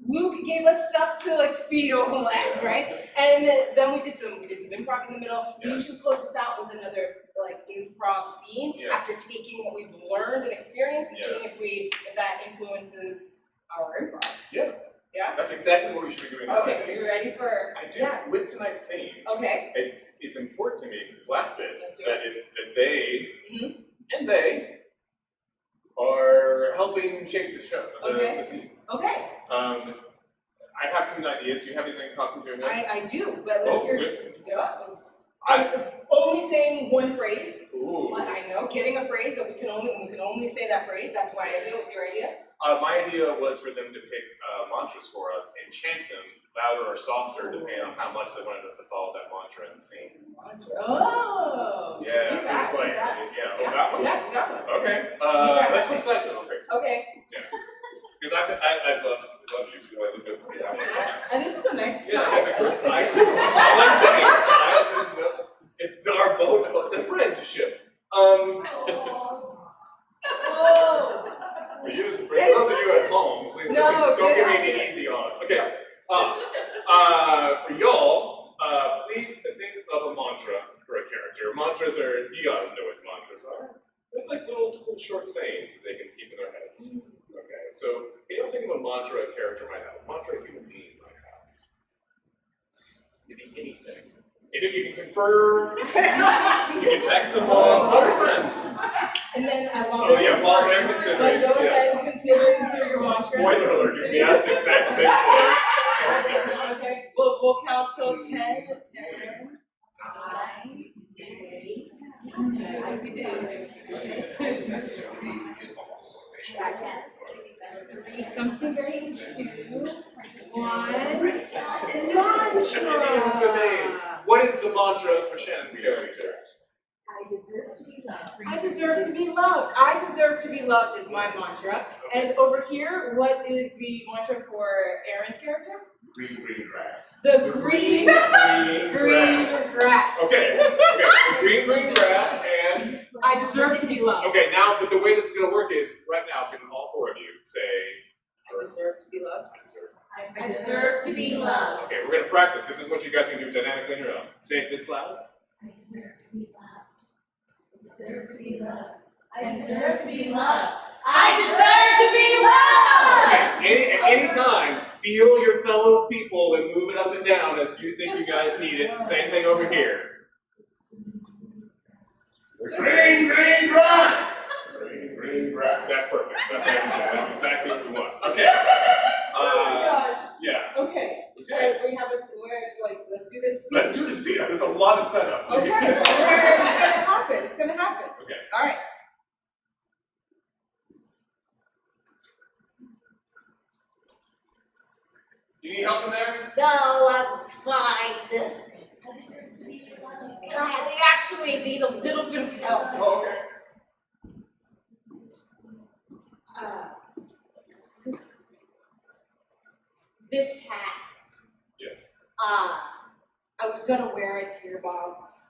Luke gave us stuff to like feel at, right? And then we did some improv in the middle. We usually close this out with another like improv scene after taking what we've learned and experienced and seeing if that influences our improv.
Yeah.
Yeah?
That's exactly what we should be doing.
Okay, are you ready for
I do. With tonight's theme,
Okay.
it's important to me, this last bit,
Let's do
that it's that they and they are helping shape the show, the scene.
Okay.
I have some ideas. Do you have anything popping into your head?
I do, but let's hear
good.
I'm only saying one phrase.
Ooh.
I know, getting a phrase that we can only say that phrase. That's my idea. What's your idea?
My idea was for them to pick mantras for us and chant them louder or softer depending on how much they wanted us to follow that mantra in the scene.
Oh.
Yeah,
do
so
that,
it's like,
do that.
that one?
Yeah, do that one.
Okay, let's switch sides a little bit.
Okay.
Yeah. Because I love you. I look at
And this is a nice side.
Yeah, that's a good side too. That's all I'm saying. It's our boat. It's a friendship.
Oh.
For those of you at home, please don't give me any easy odds. Okay. For y'all, please think of a mantra for a character. Mantras are, you gotta know what mantras are. It's like little short sayings that they can keep in their heads. Okay, so you don't think of a mantra a character might have. A mantra a human being might have. It could be anything. You can confer, you can text them all, call your friends.
And then while
they're considering.
Go ahead and consider your mantra.
Spoiler alert, you can be asked the exact same thing.
Okay, we'll count till 10, 9, 8, 7, something very easy. 2, 1. Mantra.
What is the mantra for Shannon's character?
I deserve to be loved. I deserve to be loved. I deserve to be loved is my mantra. And over here, what is the mantra for Aaron's character?
Green grass.
The green grass.
Okay, the green grass and...
I deserve to be loved.
Okay, now, but the way this is going to work is, right now, can all four of you say...
I deserve to be loved.
I deserve.
I deserve to be loved.
Okay, we're going to practice, because this is what you guys can do dynamically on your own. Say it this loud.
I deserve to be loved. I deserve to be loved. I deserve to be loved. I deserve to be loved.
Okay, at any time, feel your fellow people and move it up and down as you think you guys need it. Same thing over here.
The green grass. Green grass.
That's perfect. That's excellent. That's exactly what we want. Okay. Yeah.
Okay.
Okay.
We have let's do this.
Let's do this. Yeah, there's a lot of setup.
Okay. It's gonna happen. It's gonna happen.
Okay.
All right.
Do you need help in there?
No, I'm fine. I actually need a little bit of help.
Oh, okay.
This hat.
Yes.
I was gonna wear it to your mom's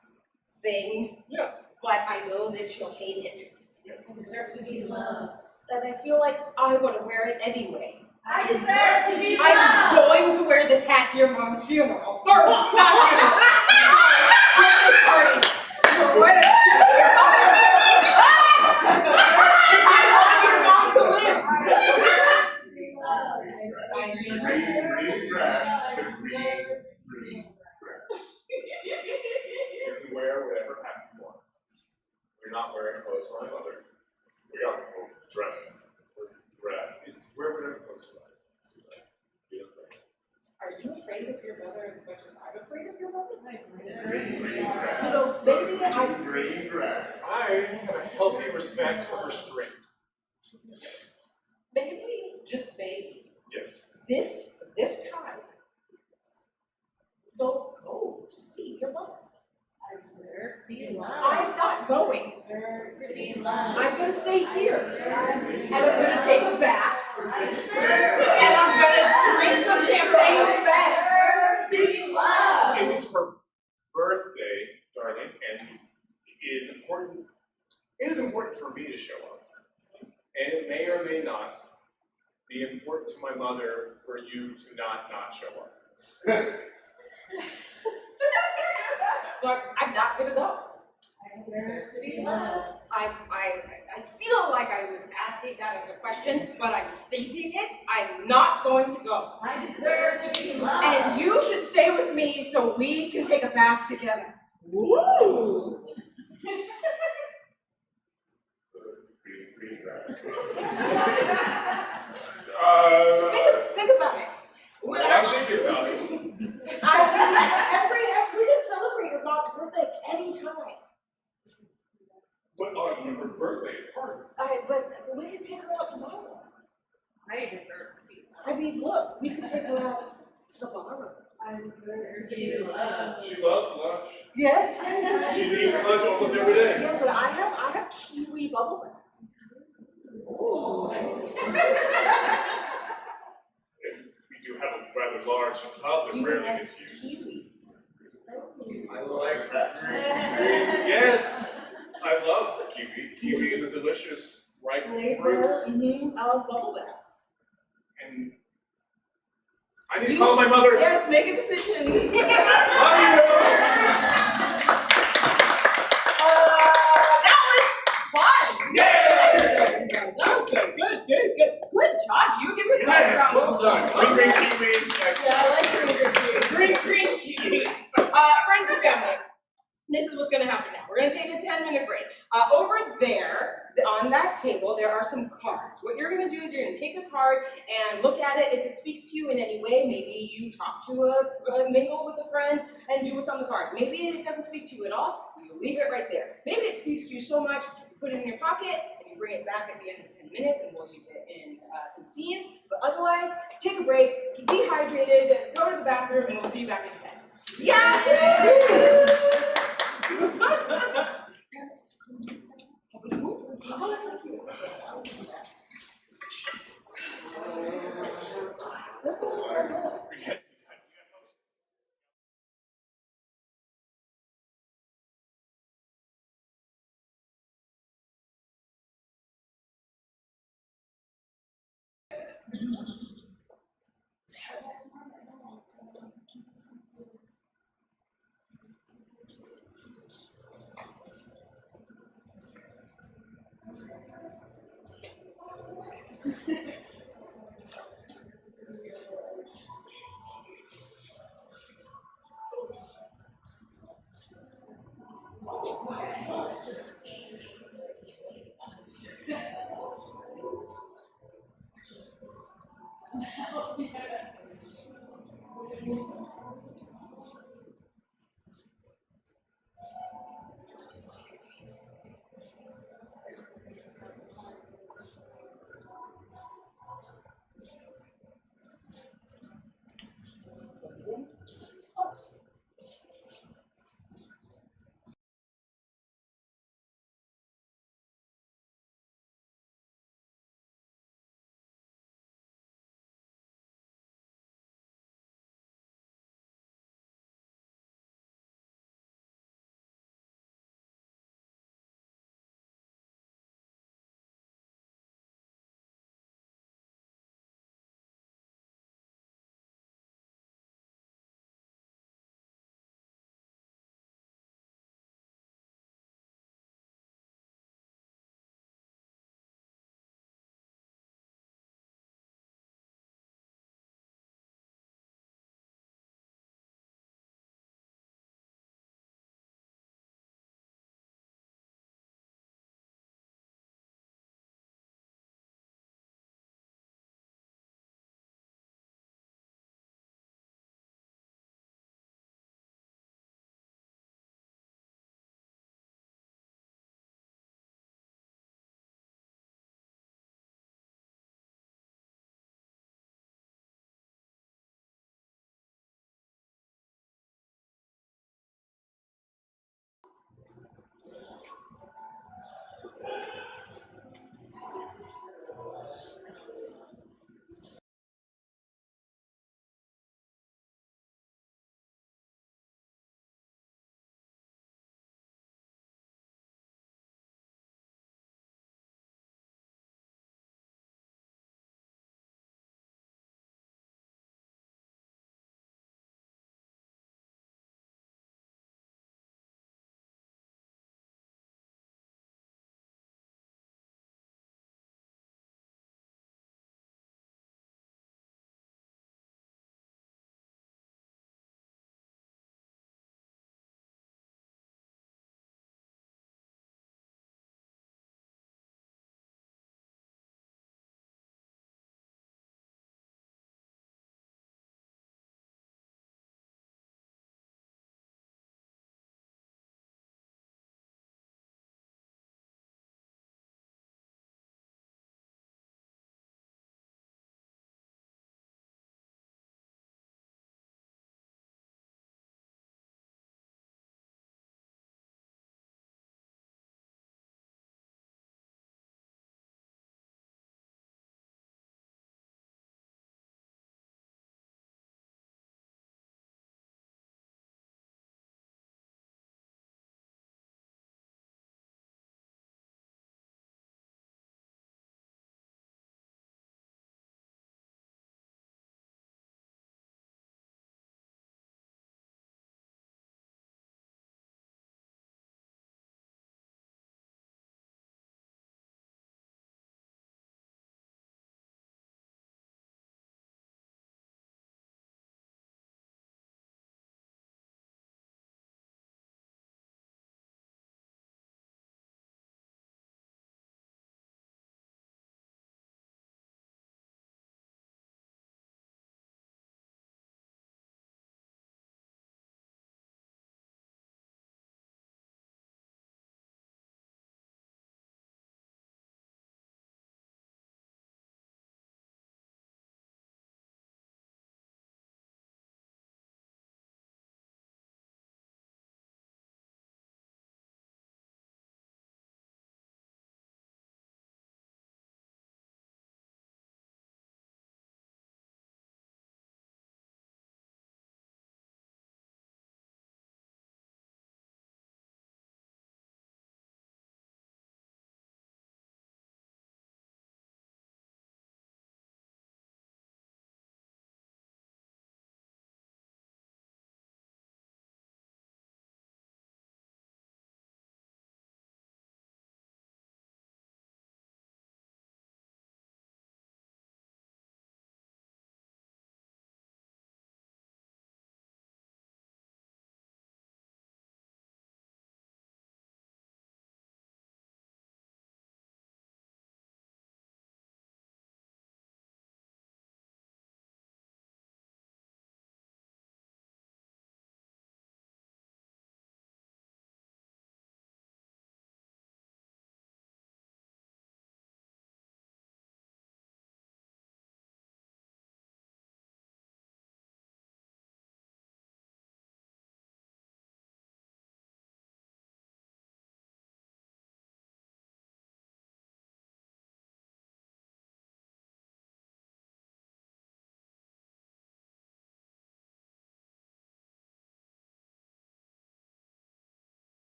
thing.
Yeah.
But I know that she'll hate it.
Yes.
I deserve to be loved.
And I feel like I want to wear it anyway.
I deserve to be
I'm
loved.
going to wear this hat to your mom's funeral. Or not funeral. Party. You're wearing it to your mother. I want your mom to live.
Green grass. The green grass.
You can wear whatever hat you want. We're not wearing clothes for my mother. We are dressed. It's wear whatever clothes you like.
Are you afraid of your mother as much as I'm afraid of your mother?
Green grass.
You know, maybe
Green grass.
I have a healthy respect for her strength.
maybe, just maybe,
Yes.
this time, don't go to see your mother.
I deserve to be loved.
I'm not going.
I deserve to be loved.
I'm gonna stay here. And I'm gonna take a bath.
I deserve
And I'm gonna drink some champagne.
to be loved.
It is her birthday, darling, and it is important. It is important for me to show up. And it may or may not be important to my mother for you to not show up.
So I'm not gonna go.
I deserve to be loved.
I feel like I was asking that as a question, but I'm stating it. I'm not going to go.
I deserve to be loved.
And you should stay with me so we can take a bath together. Woo!
Green grass.
Think about it.
I'm thinking about it.
We can celebrate your mom's birthday anytime.
But on her birthday party.
But we can take her out tomorrow.
I deserve to be loved.
I mean, look, we can take her out tomorrow.
I deserve to be loved.
She loves lunch.
Yes.
She eats lunch almost every day.
Yes, and I have kiwi bubble bath.
And we do have a rather large tub that rarely gets used.
Kiwi.
I like that. Yes, I love the kiwi. Kiwi is a delicious ripe fruit.
Of bubble bath.
And I need to call my mother.
Yes, make a decision.
Love you.
That was fun.
Yay!
That was good. Good job. You give yourself a
Yes,
round of
well done.
applause.
Green kiwi.
Yeah, I like green kiwi. Friends and family, this is what's going to happen now. We're going to take a 10-minute break. Over there, on that table, there are some cards. What you're going to do is you're going to take a card and look at it. If it speaks to you in any way, maybe you talk to a mingle with a friend and do what's on the card. Maybe it doesn't speak to you at all. You leave it right there. Maybe it speaks to you so much, you put it in your pocket, and you bring it back at the end of 10 minutes, and we'll use it in some scenes. But otherwise, take a break, be hydrated, go to the bathroom, and we'll see you back in 10. Yeah!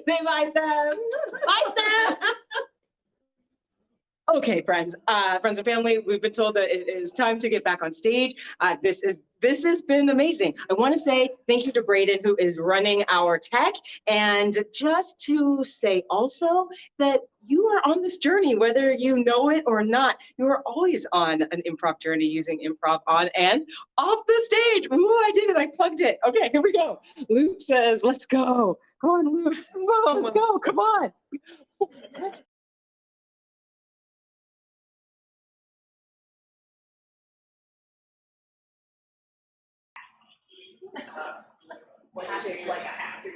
Say bye, Steph. Bye, Steph. Okay, friends, friends and family, we've been told that it is time to get back on stage. This has been amazing. I want to say thank you to Braden, who is running our tech, and just to say also that you are on this journey, whether you know it or not. You are always on an improv journey using improv on and off the stage. Ooh, I did it. I plugged it. Okay, here we go. Luke says, "Let's go." Come on, Luke. Come on, let's go. Come on. Let's
Shaped like a hat. Yeah.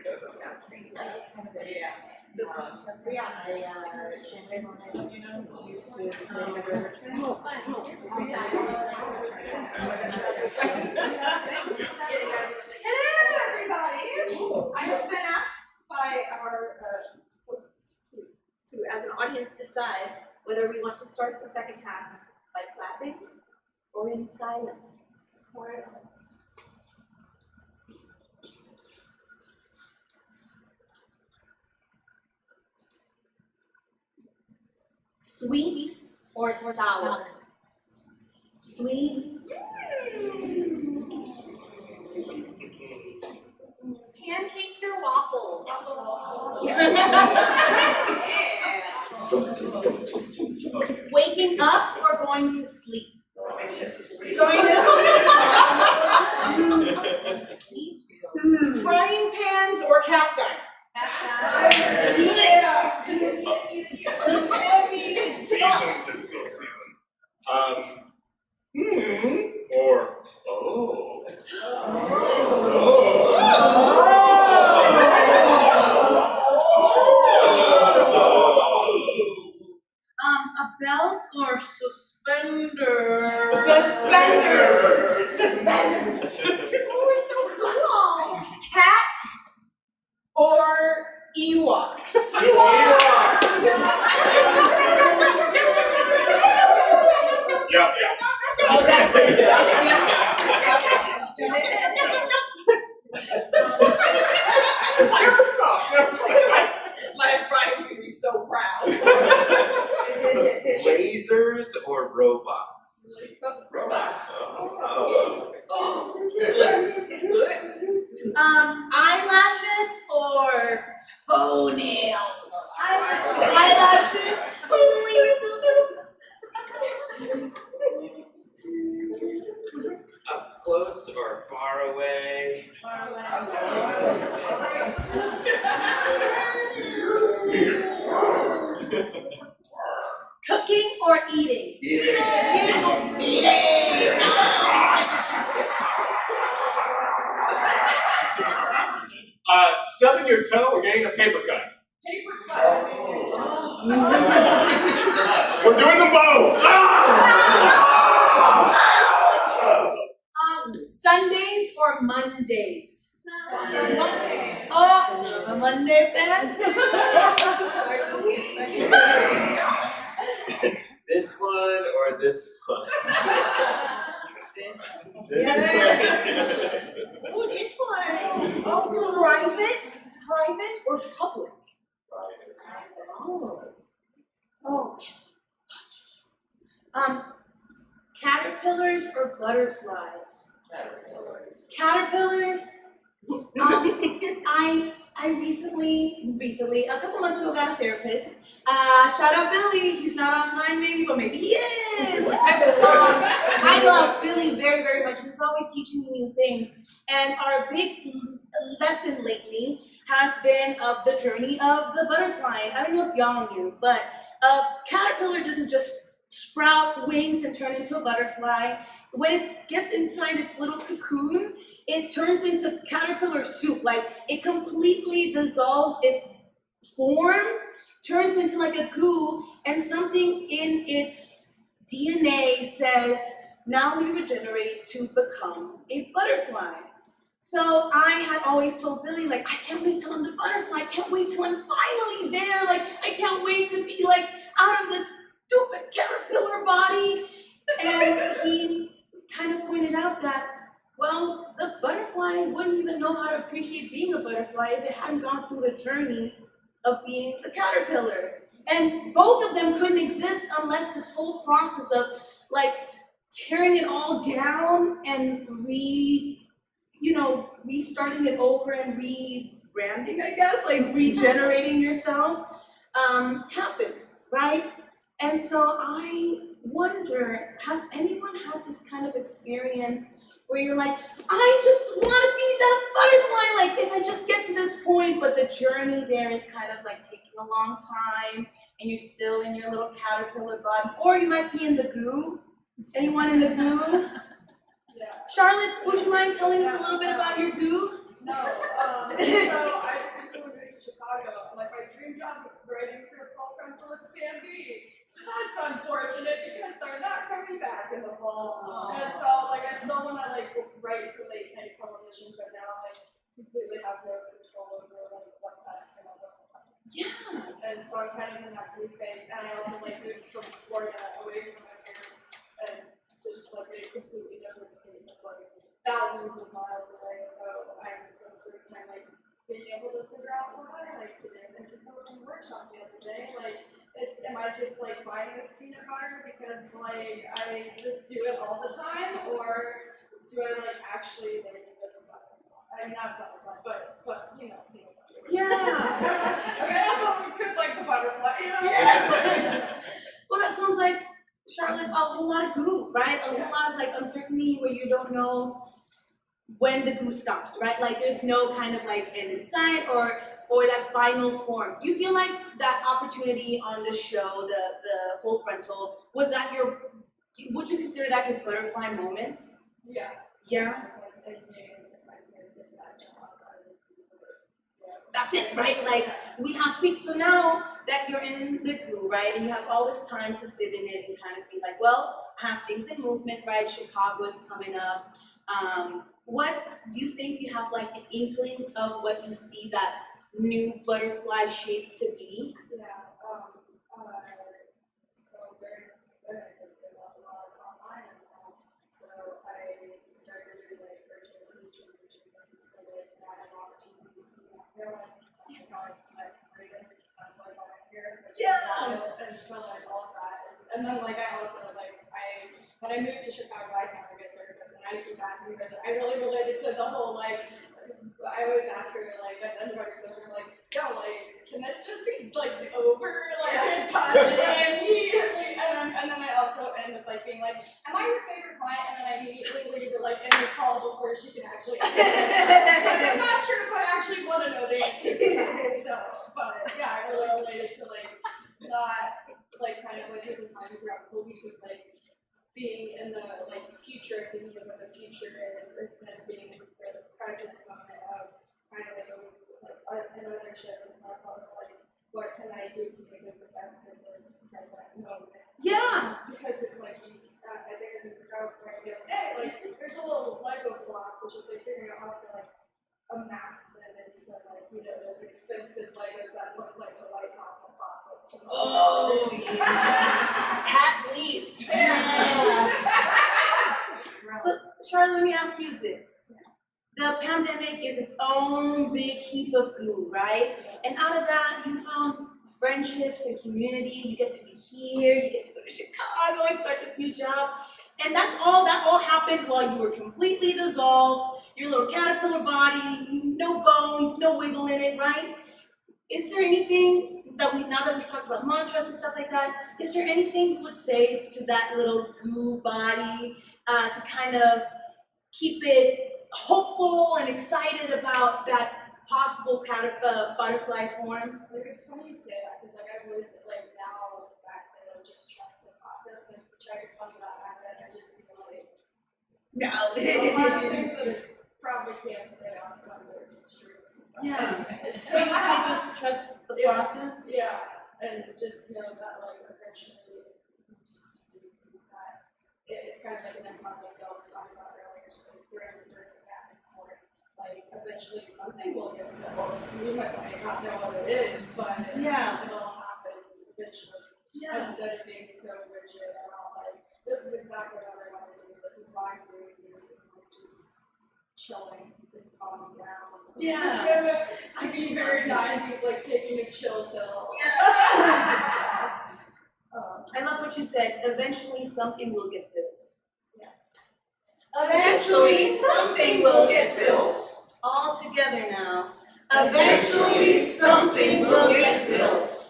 Hello, everybody. I have been asked by our hosts to, as an audience, decide whether we want to start the second half by clapping or in silence. Sweet or sour? Sweet.
Pancakes or waffles?
Waking up or going to sleep? Going to sleep. Frying pans or cast iron? Yeah. It's heavy.
Seasoned to so seasoned. Or oh.
A belt or suspenders?
Suspenders. We're so cool. Cats or Ewoks?
Yeah.
Oh, that's good.
Never stop.
My Brian's gonna be so proud.
Lasers or robots?
Robots.
Oh.
Eyelashes or toenails? Eyelashes.
Up close or far away?
Cooking or eating? Eating.
Stubbing your toe or getting a paper cut? We're doing them both!
Sundays or Mondays? Oh, the Monday fans?
This one or this one?
Oh, this one. Also private or public? Oh. Caterpillars or butterflies? Caterpillars. I recently, a couple months ago, got a therapist. Shout out Billy. He's not online maybe, but maybe he is. I love Billy very, very much. He's always teaching me new things. And our big lesson lately has been of the journey of the butterfly. I don't know if y'all knew, but a caterpillar doesn't just sprout wings and turn into a butterfly. When it gets inside its little cocoon, it turns into caterpillar soup. Like, it completely dissolves its form, turns into like a goo, and something in its DNA says, now we regenerate to become a butterfly. So I had always told Billy, like, I can't wait till I'm the butterfly. I can't wait till I'm finally there. Like, I can't wait to be like out of this stupid caterpillar body. And he kind of pointed out that, well, the butterfly wouldn't even know how to appreciate being a butterfly if it hadn't gone through the journey of being the caterpillar. And both of them couldn't exist unless this whole process of like tearing it all down and restarting it over and rebranding, I guess, like regenerating yourself, happens, right? And so I wonder, has anyone had this kind of experience where you're like, I just want to be that butterfly, like if I just get to this point, but the journey there is kind of like taking a long time and you're still in your little caterpillar body, or you might be in the goo. Anyone in the goo?
Yeah.
Charlotte, would you mind telling us a little bit about your goo?
No, so I just recently moved to Chicago. Like my dream job was writing for Fall Frontal at CMB. So that's unfortunate because they're not coming back in the fall. And so like I still want to like write for late night television, but now like completely have no control over like what that's gonna look like.
Yeah.
And so I'm kind of in that group phase, and I also like moved from Florida away from my parents and to like a completely different state that's like thousands of miles away. So I'm for the first time like being able to figure out what I like to do. And to go to workshop the other day, like am I just like buying this peanut butter because like I just do it all the time, or do I like actually like this butterfly? I'm not butterfly, but you know, peanut butter.
Yeah.
Okay, also could like the butterfly, you know?
Yeah. Well, that sounds like, Charlotte, a whole lot of goo, right? A whole lot of like uncertainty where you don't know when the goo stops, right? Like there's no kind of like end in sight or that final form. You feel like that opportunity on the show, the Full Frontal, was that would you consider that your butterfly moment?
Yeah.
Yeah.
It's like if I could get that job, I would be
That's it, right? Like we have peaks. So now that you're in the goo, right, and you have all this time to sit in it and kind of be like, well, I have things in movement, right? Chicago is coming up. What do you think you have like the inklings of what you see that new butterfly shape to be?
Yeah. So during I did a lot online, so I started doing like virtual speech and so like I had opportunities to be out there, like that's like how I created, that's like how I hear, and so like all of that is, and then like I also like when I moved to Chicago, I found a good therapist, and I keep asking her that I really related to the whole like. I always ask her like at the end of our session, like, yo, like, can this just be like over? Like I touch it immediately, and then I also end with like being like, am I your favorite client? And then I immediately leave her like in the call before she can actually answer. Because I'm not sure if I actually want to know the answer to that. So, but yeah, I really related to like not like kind of like taking time throughout the week with like being in the like future, thinking of what the future is, instead of being the present moment of kind of like another shift and talk about like what can I do to make it the best in this present moment.
Yeah.
Because it's like I think it's incredible right the other day, like there's a little Lego blocks, it's just like figuring out how to like amass them into like, you know, those expensive Legos that look like the White House that cost like $2 million.
Oh, yeah.
At least.
Yeah. So, Charlotte, let me ask you this. The pandemic is its own big heap of goo, right? And out of that, you found friendships and community. You get to be here, you get to go to Chicago and start this new job. And that all happened while you were completely dissolved, your little caterpillar body, no bones, no wiggle in it, right? Is there anything now that we've talked about mantras and stuff like that, is there anything you would say to that little goo body to kind of keep it hopeful and excited about that possible butterfly form?
Like it's funny you say that because like I've lived like now back saying like just trust the process and try to tell me that back then I just feel like
No.
a lot of things that I probably can't say on camera is true.
Yeah.
So
So you would just trust the process?
Yeah, and just know that like eventually you just keep doing things that it's kind of like an improv like y'all were talking about earlier, just like throwing the bricks back and forth. Like eventually something will get built. You might not know what it is, but
Yeah.
it'll happen eventually.
Yeah.
Instead of being so rigid about like this is exactly what I want to do, this is why I'm doing this, and like just
chilling and calming down.
Yeah.
To be very 90s, like taking a chill pill.
I love what you said. Eventually, something will get built.
Eventually, something will get built.
All together now.
Eventually, something will get built.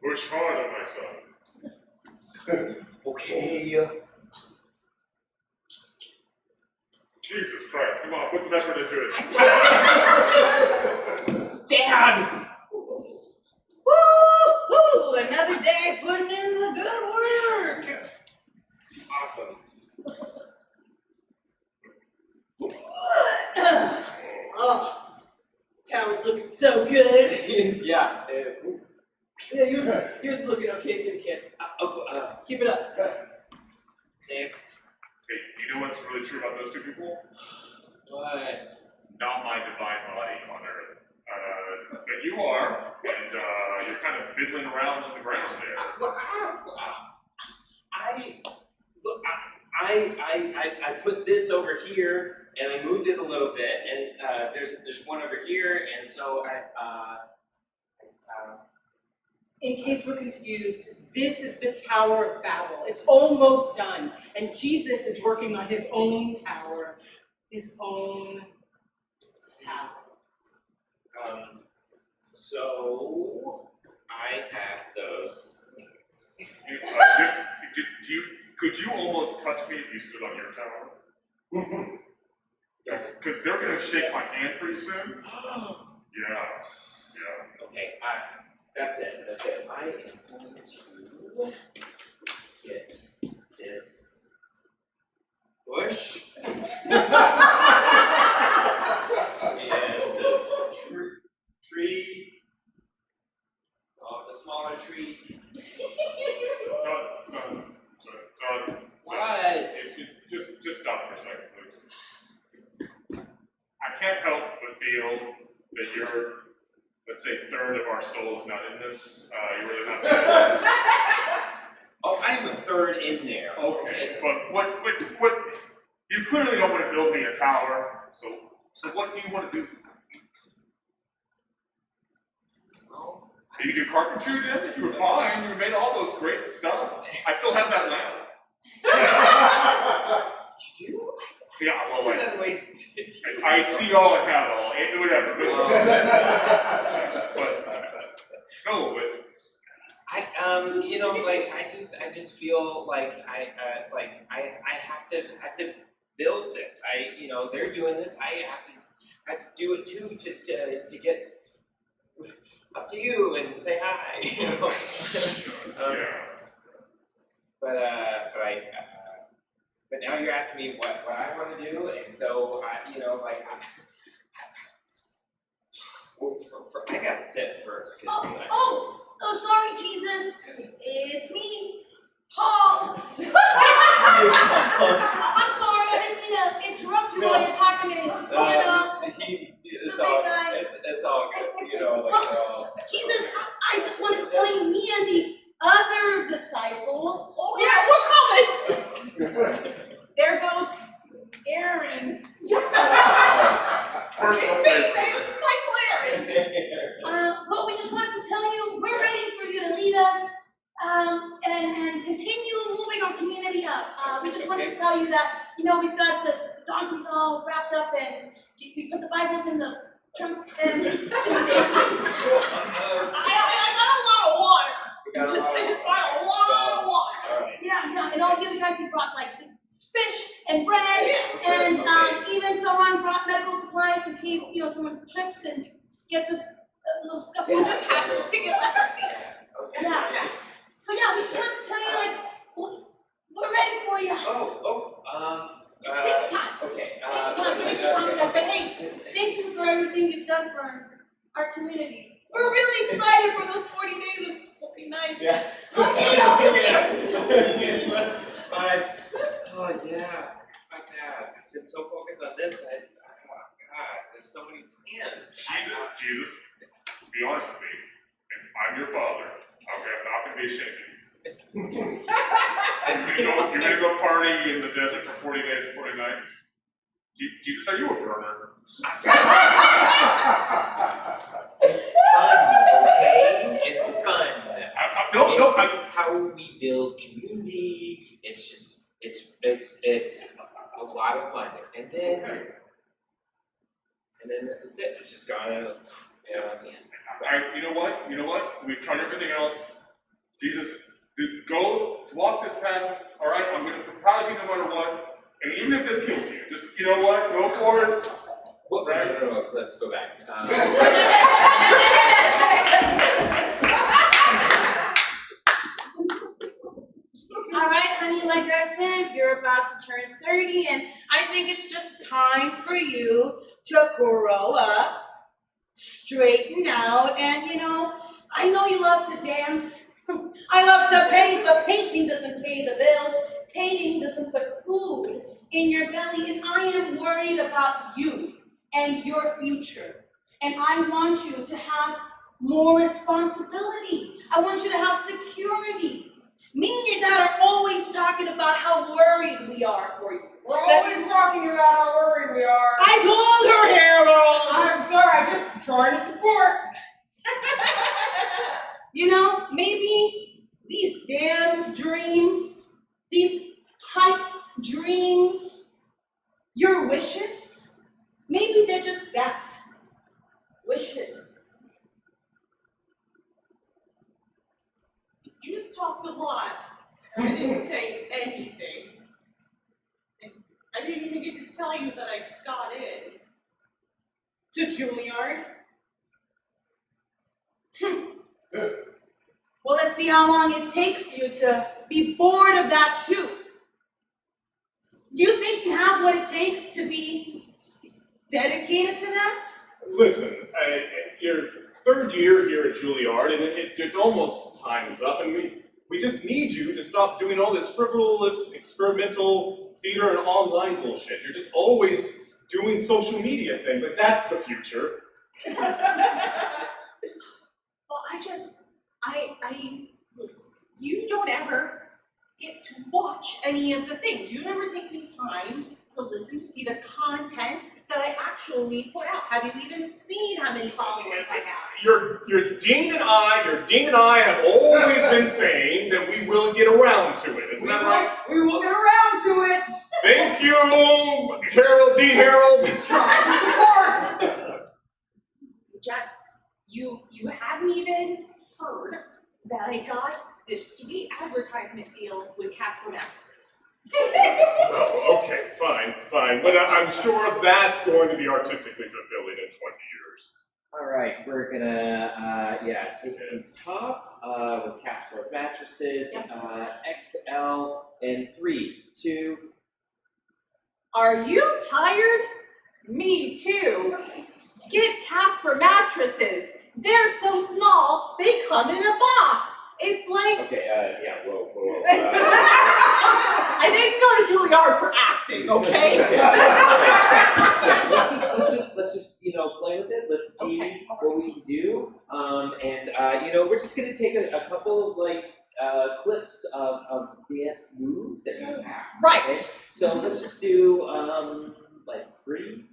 Push harder, my son.
Okay.
Jesus Christ, come on, put some effort into it.
Dad!
Woo-hoo! Another day putting in the good work.
Awesome.
Oh, tower's looking so good.
Yeah.
Yeah, yours is looking okay too, kid. Keep it up.
Thanks.
Hey, you know what's really true about those two people?
What?
Not my divine body on earth. But you are, and you're kind of fiddling around on the ground there.
I put this over here and I moved it a little bit, and there's one over here, and so
In case we're confused, this is the Tower of Babel. It's almost done, and Jesus is working on his own tower, his own tower.
So I have those things.
Could you almost touch me if you stood on your tower? Because they're going to shake my hand pretty soon. Yeah.
Okay, that's it. I am going to get this bush and the tree, the smaller tree.
Son.
What?
Just stop for a second, please. I can't help but feel that you're, let's say, third of our souls not in this. You're really not.
Oh, I'm a third in there.
Okay, but what? You clearly don't want to build me a tower. So what do you want to do?
Well,
You do carpentry then? You were fine. You made all those great stuff. I still have that lamp.
you do?
Yeah, well,
I
I see all and have all. Whatever. Go with it.
I just feel like I have to build this. They're doing this. I have to do it too to get up to you and say hi. But now you're asking me what I want to do, and so I gotta sit first, cause
Sorry, Jesus. It's me, Paul. I'm sorry, I didn't mean to interrupt you while you're talking to
it's all good,
Jesus, I just wanted to tell you, me and the other disciples.
We're coming.
There goes Aaron.
Personal
Famous disciple Aaron.
Well, we just wanted to tell you we're ready for you to lead us and continue moving our community up. We just wanted to tell you that, we've got the donkeys all wrapped up and we put the Bibles in the trunk and
I got a lot of water. I just bought a lot of water.
Alright.
yeah, and all the other guys who brought like fish and bread and even someone brought medical supplies in case, someone trips and gets us a little scuffle just happens to get leprosy.
Okay.
Yeah. So yeah, we just wanted to tell you like we're ready for you. Take your time.
Okay.
Take your time. Take your time with that. But hey, thank you for everything you've done for our community. We're really excited for those 40 days and 40 nights.
Yeah.
Okay.
But, oh yeah, fuck that. I've been so focused on this. Oh God, there's so many plans.
Jesus, be honest with me. If I'm your father, I'm not gonna be ashamed of you. You're gonna go party in the desert for 40 days and 40 nights? Jesus, are you a burner?
It's fun, okay? It's fun.
No,
How we build community. It's just, it's a lot of fun. And then that's it. It's just gone, at the end.
You know what? We've tried everything else. Jesus, go walk this path. All right, I'm going to be proud of you no matter what. And even if this kills you, just, you know what? Go for it.
What?
Right?
No, let's go back.
All right, honey, like I said, you're about to turn 30, and I think it's just time for you to grow up, straighten out, and I know you love to dance. I love to paint, but painting doesn't pay the bills. Painting doesn't put food in your belly, and I am worried about you and your future. And I want you to have more responsibility. I want you to have security. Me and your dad are always talking about how worried we are for you.
We're always talking about how worried we are.
I told her, Harold!
I'm sorry, I'm just trying to support.
Maybe these dance dreams, these hype dreams, your wishes, maybe they're just that. Wishes.
You just talked a lot. I didn't say anything. And I didn't even get to tell you that I got in.
To Juilliard? Well, let's see how long it takes you to be bored of that too. Do you think you have what it takes to be dedicated to that?
Listen, your third year here at Juilliard, and it's almost time's up, and we just need you to stop doing all this frivolous, experimental theater and online bullshit. You're just always doing social media things. Like, that's the future.
Well, listen, you don't ever get to watch any of the things. You never take any time to listen to see the content that I actually put out. Have you even seen how many followers I have?
Your dean and I have always been saying that we will get around to it. Isn't that right?
We will get around to it.
Thank you, Dean Harold.
Try to support.
Jess, you haven't even heard that I got this sweet advertisement deal with Casper mattresses.
Oh, okay, fine. But I'm sure that's going to be artistically fulfilling in 20 years.
All right, we're gonna take the top with Casper mattresses, XL in 3, 2.
Are you tired? Me too. Get Casper mattresses. They're so small, they come in a box. It's like
Okay, whoa.
I didn't go to Juilliard for acting, okay?
Let's just play with it. Let's see what we can do. We're just gonna take a couple of clips of dance moves that you have.
Right.
Okay? So let's just do 3.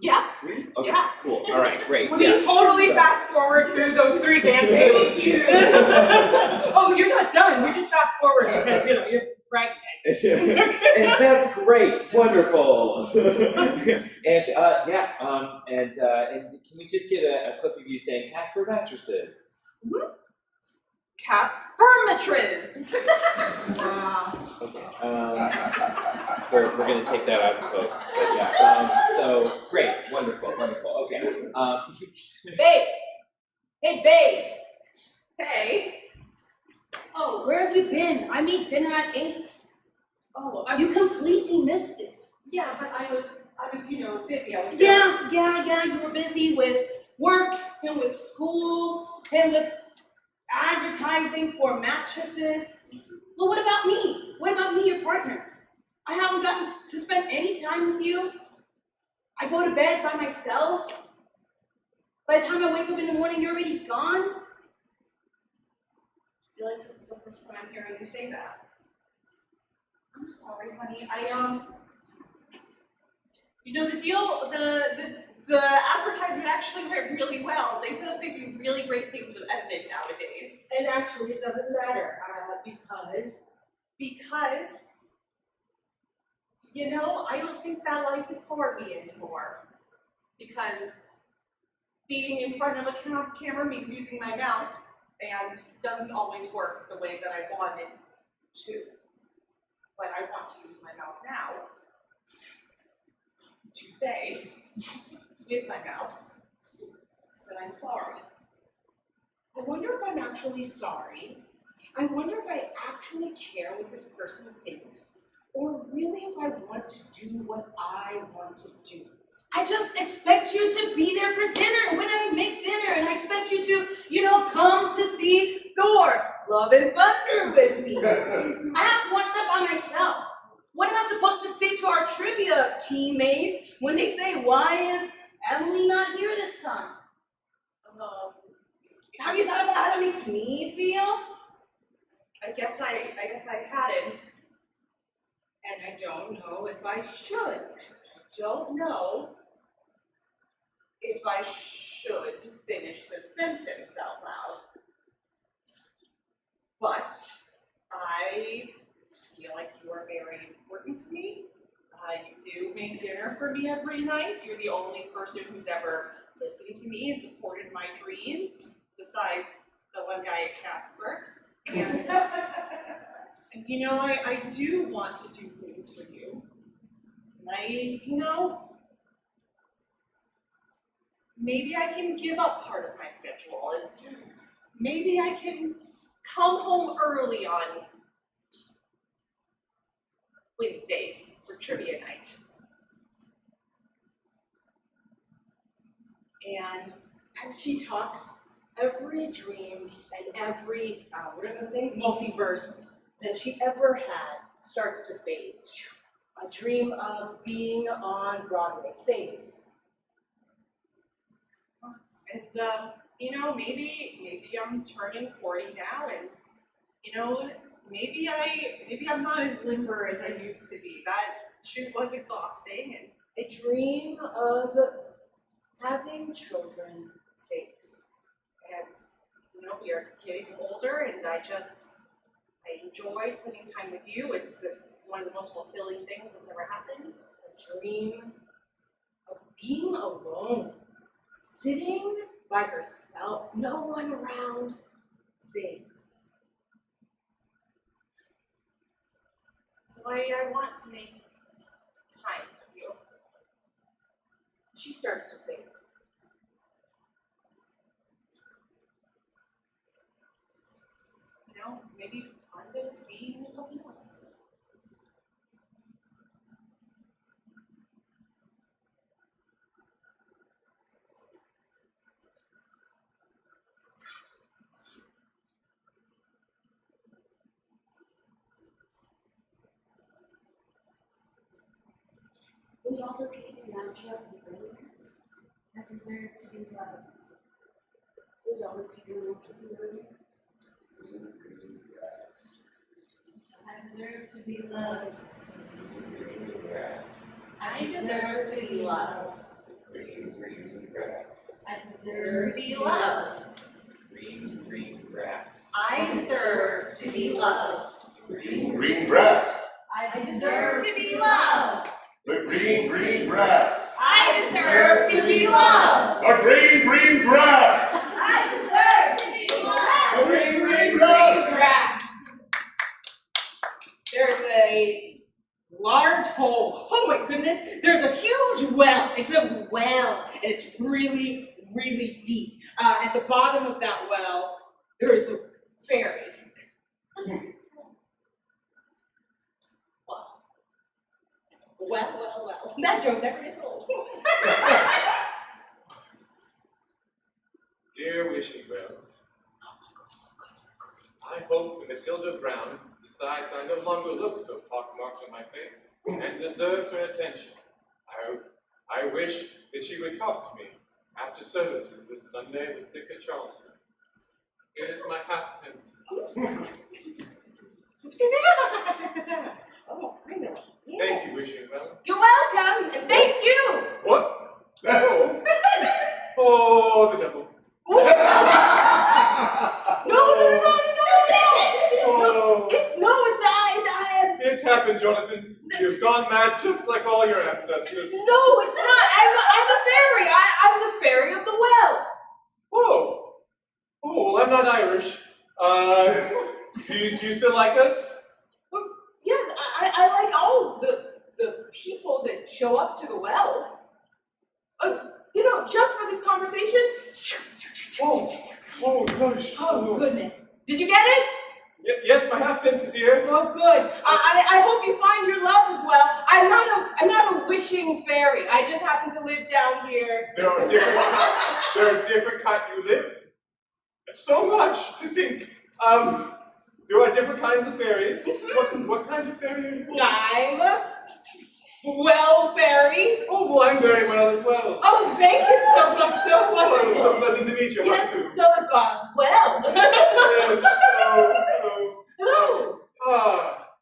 Yeah.
3? Okay.
Yeah.
Cool. All right. Great.
We totally fast forward through those 3 dance moves.
Oh, you're not done. We just fast forward because you're pregnant.
And that's great. Wonderful. And can we just get a clip of you saying Casper mattresses?
Caspermetries.
Okay. We're gonna take that out of post. But so great, wonderful. Okay.
Babe,
Hey, babe.
Hey. Oh,
Where have you been? I made dinner at 8.
oh,
You completely missed it.
yeah, but I was, busy. I was
Yeah, you were busy with work and with school and with advertising for mattresses. Well, what about me? What about me, your partner? I haven't gotten to spend any time with you. I go to bed by myself. By the time I wake up in the morning, you're already gone.
I feel like this is the first time I'm hearing you say that. I'm sorry, honey. The advertisement actually went really well. They said that they do really great things with editing nowadays.
And actually, it doesn't matter
Because, I don't think that life is for me anymore. Because being in front of a camera means using my mouth and doesn't always work the way that I want it to. But I want to use my mouth now to say with my mouth that I'm sorry.
I wonder if I'm actually sorry. I wonder if I actually care what this person thinks, or really if I want to do what I want to do.
I just expect you to be there for dinner when I make dinner, and I expect you to, come to see Thor, Love and Thunder with me. I have to watch that by myself. What am I supposed to say to our trivia teammates when they say, why is Emily not here this time? Have you thought about how that makes me feel?
I guess I hadn't.
And I don't know if I should.
Don't know if I should finish the sentence out loud. But I feel like you are very important to me. You do make dinner for me every night. You're the only person who's ever listened to me and supported my dreams, besides the one guy at Casper. And, I do want to do things for you. And maybe I can give up part of my schedule, and maybe I can come home early on Wednesdays for trivia night.
And as she talks, every dream and every, what are those things? Multiverse that she ever had starts to fade. A dream of being on Broadway fades.
And maybe I'm turning 40 now, and maybe I'm not as limber as I used to be. That shoot was exhausting, and
A dream of having children fades.
and we are getting older, and I enjoy spending time with you. It's one of the most fulfilling things that's ever happened.
A dream of being alone, sitting by herself, no one around, fades.
So I want to make time with you.
She starts to fade.
Maybe part of it is being with someone else.
We all repeat the mantra of the earlier. I deserve to be loved. We all repeat the mantra of the earlier. I deserve to be loved.
I deserve to be loved.
I deserve
To be loved.
Green grass.
I deserve to be loved.
Green grass.
I
Deserve to be loved.
The green grass.
I deserve to be loved.
The green grass.
I deserve to be loved.
The green grass.
There's a large hole. Oh my goodness, there's a huge well. It's a well, and it's really, really deep. At the bottom of that well, there is a fairy. Well. That joke never gets old.
Dear Wishing Well, I hope that Matilda Brown decides I no longer look so pockmarked on my face and deserve her attention. I wish that she would talk to me after services this Sunday with Vicar Charleston. Here's my halfpence.
Oh, I know.
Thank you, Wishing Well.
You're welcome, and thank you.
What? Oh. Oh, the devil.
No.
Oh.
I.
It's happened, Jonathan. You've gone mad just like all your ancestors.
No, it's not. I'm a fairy. I'm the fairy of the well.
Oh. Oh, well, I'm not Irish. Do you still like us?
Well, yes, I like all the people that show up to the well. Just for this conversation.
Oh, gosh.
Oh, goodness. Did you get it?
Yes, my halfpence is here.
Oh, good. I hope you find your love as well. I'm not a wishing fairy. I just happen to live down here.
There are different kinds. You live. So much to think. There are different kinds of fairies. What kind of fairy are you?
I'm a well fairy.
Oh, well, I'm very well as well.
Oh, thank you so much. So wonderful.
Oh, so pleasant to meet you.
Yes, it's so well.
Yes.
Hello.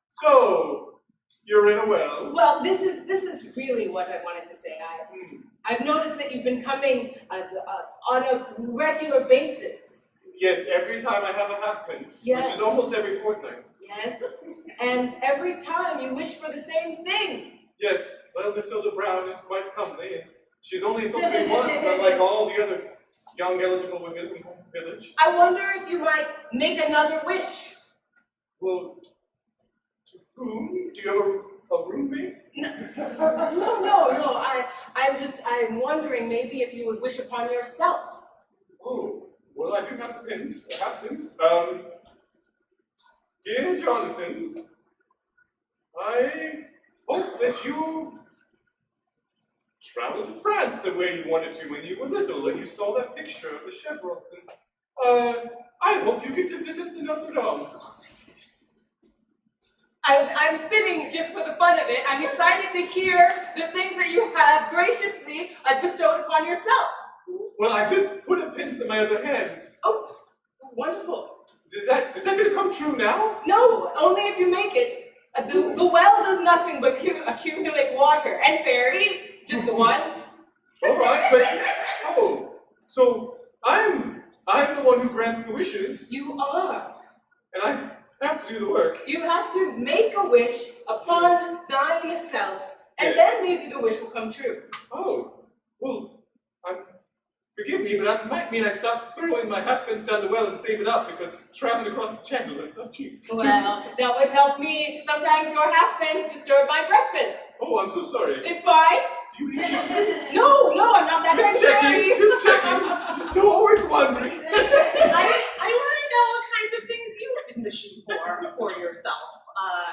So you're in a well.
Well, this is really what I wanted to say. I've noticed that you've been coming on a regular basis.
Yes, every time I have a halfpence,
Yes.
which is almost every fortnight.
Yes, and every time you wish for the same thing.
Yes, well, Matilda Brown is quite comely, and she's only told me once, unlike all the other young eligible women in the village.
I wonder if you might make another wish.
Well, to whom? Do you have a roommate?
No. I'm wondering maybe if you would wish upon yourself.
Oh, well, I do have halfpence. Dear Jonathan, I hope that you traveled to France the way you wanted to when you were little and you saw that picture of the chevrons. And I hope you get to visit the Notre Dame.
I'm spinning just for the fun of it. I'm excited to hear the things that you have graciously bestowed upon yourself.
Well, I just put a pence in my other hand.
Oh, wonderful.
Is that going to come true now?
No, only if you make it. The well does nothing but accumulate water. And fairies, just the one.
All right, but, so I'm the one who grants the wishes.
You are.
And I have to do the work.
You have to make a wish upon thine self, and
Yes.
then maybe the wish will come true.
Oh, well, forgive me, but that might mean I stop throwing my halfpence down the well and save it up because traveling across the channel is not cheap.
Well, that would help me. Sometimes your halfpence disturb my breakfast.
Oh, I'm so sorry.
It's fine.
Do you eat children?
No, I'm not that
Just checking, just checking. Just always wondering.
I want to know what kinds of things you've been wishing for yourself,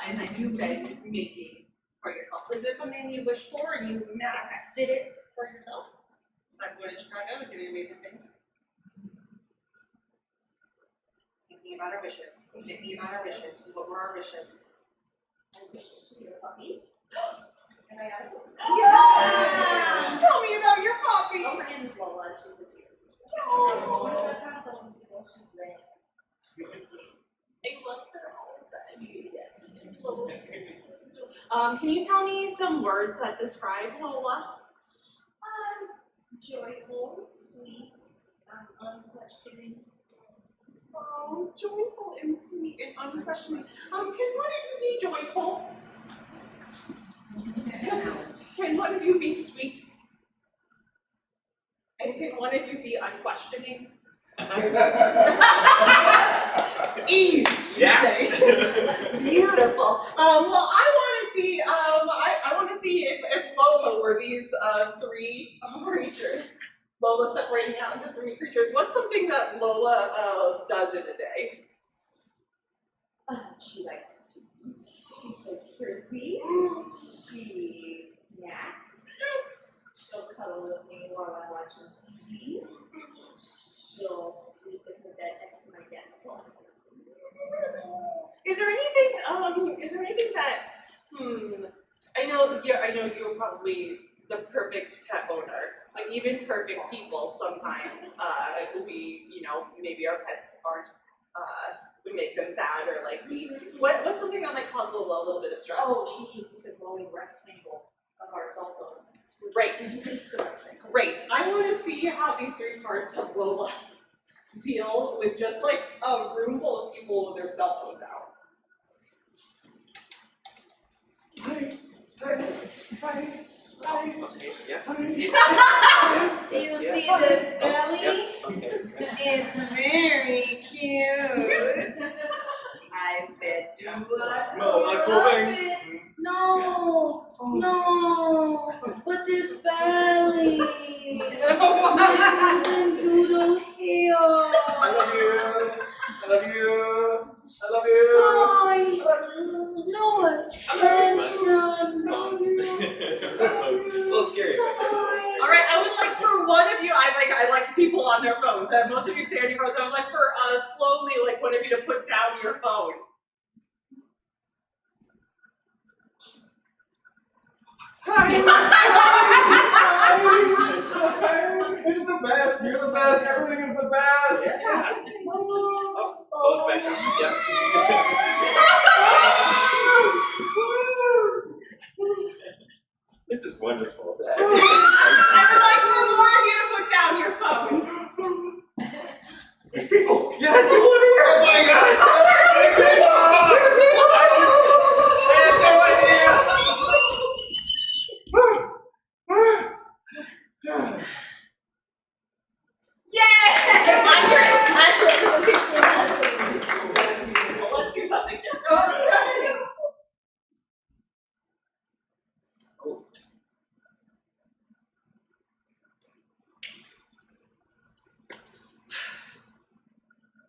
and that you've been making for yourself. Was there something you wished for and you manifested it for yourself? Besides going to Chicago and doing amazing things. Thinking about our wishes. What were our wishes?
I wish to be a puppy. And I got a puppy.
Yeah! Tell me about your puppy!
Oh, her name is Lola, and she's the cutest.
Oh.
She's red.
I love her already. Can you tell me some words that describe Lola?
Joyful, sweet, unquestioning.
Oh, joyful and sweet and unquestioning. Can one of you be joyful? Can one of you be sweet? And can one of you be unquestioning? Easy, you say. Beautiful. Well, I want to see
see if Lola were these three creatures. Lola separating out into three creatures. What's something that Lola does in a day?
She likes to eat. She plays frisbee. She naps. She'll cuddle with me while I'm watching TV. She'll sleep in the bed next to my desk while I'm
Is there anything that I know you're probably the perfect pet owner. Like even perfect people sometimes maybe our pets aren't we make them sad or like what's something that might cause Lola a little bit of stress?
Oh, she hates the glowing rectangle of our cell phones.
Right.
She hates the rectangle.
Great. I want to see how these three parts of Lola deal with just like a room full of people with their cell phones out.
Okay, yeah.
Do you see this belly?
Okay.
It's very cute. I bet you
Smell like cool
love
things.
it. No, no, but this belly. Into the heel.
I love you. I love you. I love you.
Sorry.
I love you.
No attention.
A little scary.
All right, I would like for one of you, I like people on their phones. Most of you stay on your phones. I would like for slowly, like one of you to put down your phone.
Hi. It's the best. You're the best. Everything is the best.
Yeah. Oh, it's back. Yeah. This is wonderful.
I would like for more of you to put down your phones.
There's people.
Yes, people everywhere. Oh my gosh. There's people. I had no idea.
Let's do something different.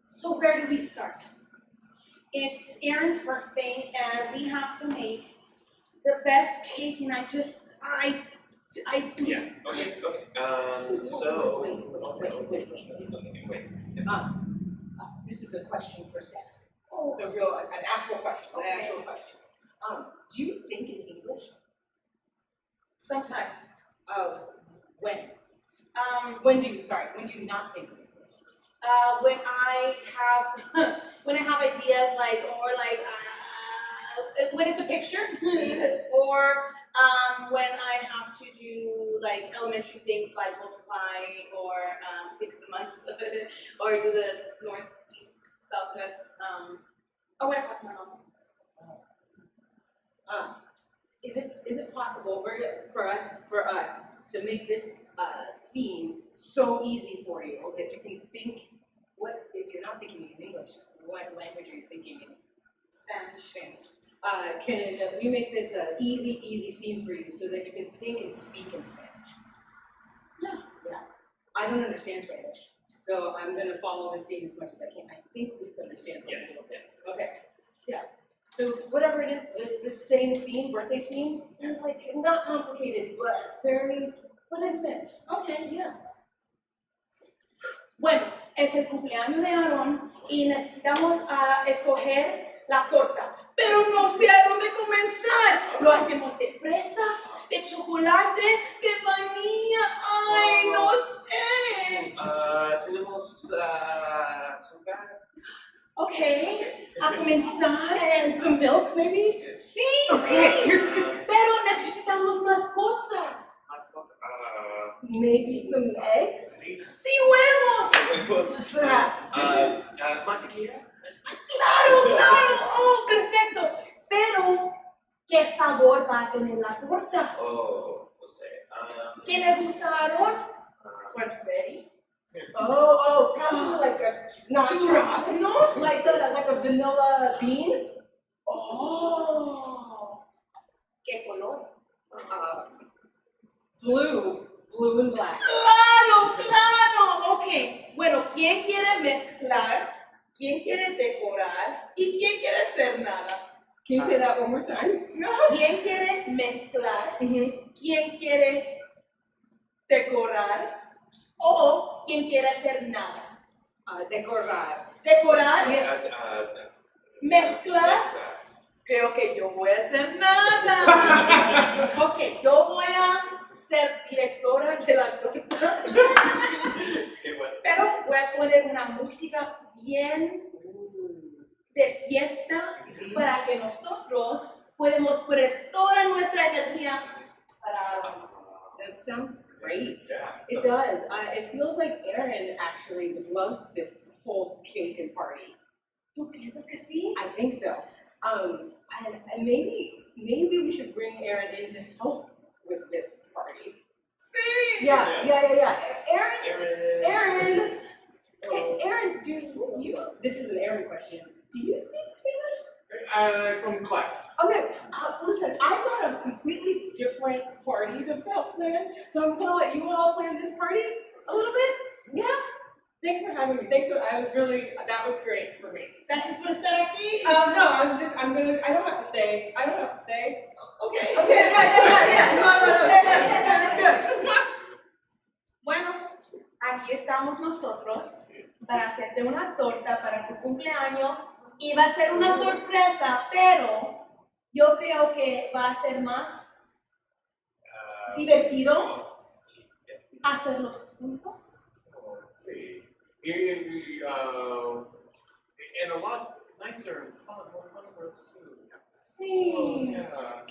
So where do we start? It's Aaron's birthday and we have to make the best cake and I do.
Yeah. Okay. So.
Wait. This is a question for Steph. So an actual question. An actual question. Do you think in English?
Sometimes.
When? When do you not think in English?
When I have ideas when it's a picture or when I have to do like elementary things like multiply or pick the months or do the north, east, southwest, or when I talk to my mom.
Is it possible for us to make this scene so easy for you that you can think if you're not thinking in English, what language are you thinking in? Spanish. Can we make this an easy scene for you so that you can think and speak in Spanish? Yeah. I don't understand Spanish, so I'm going to follow the scene as much as I can. I think we can understand something a little bit. Okay. Yeah. So whatever it is, this same scene, birthday scene, like not complicated, but in Spanish.
Okay.
Yeah.
Bueno, es el cumpleaños de Aaron y necesitamos escoger la torta, pero no sé a dónde comenzar. Lo hacemos de fresa, de chocolate, de vainilla. Ay, no sé.
Tenemos azúcar.
Okay, a comenzar.
And some milk, maybe?
Sí,
Okay.
sí. Pero necesitamos más cosas.
Maybe some eggs?
Sí, huevos.
Mantequilla.
Claro. Oh, perfecto. Pero, ¿qué sabor va a tener la torta?
Oh, no sé.
¿Qué le gusta a Aaron? Confetti.
Oh, probably like a not
Durazno?
like a vanilla bean.
Oh. ¿Qué color?
Blue and black.
Claro, claro. Ok, bueno, ¿quién quiere mezclar? ¿Quién quiere decorar? ¿Y quién quiere hacer nada?
Can you say that one more time?
¿Quién quiere mezclar? ¿Quién quiere decorar? ¿O quién quiere hacer nada?
Decorar.
Decorar, mezclar.
Mezclar.
Creo que yo voy a hacer nada. Ok, yo voy a ser directora de la torta.
Qué bueno.
Pero voy a poner una música bien de fiesta para que nosotros podamos poner toda nuestra energía para...
That sounds great.
Yeah.
It does. It feels like Aaron actually would love this whole cake and party.
¿Tú piensas que sí?
I think so. And maybe we should bring Aaron in to help with this party.
Sí.
Yeah. Aaron, hey, Aaron, do you? This is an Aaron question. Do you speak Spanish?
From class.
Okay, listen, I got a completely different party to plan, so I'm gonna let you all plan this party a little bit. Yeah? Thanks for having me. That was great for me.
Gracias por estar aquí.
No, I don't have to stay.
Okay.
Okay, yeah. No.
Bueno, aquí estamos nosotros para hacerte una torta para tu cumpleaños y va a ser una sorpresa, pero yo creo que va a ser más divertido hacerlos juntos.
Sí. And a lot nicer and fun, more fun for us too.
Sí.
Oh, yeah.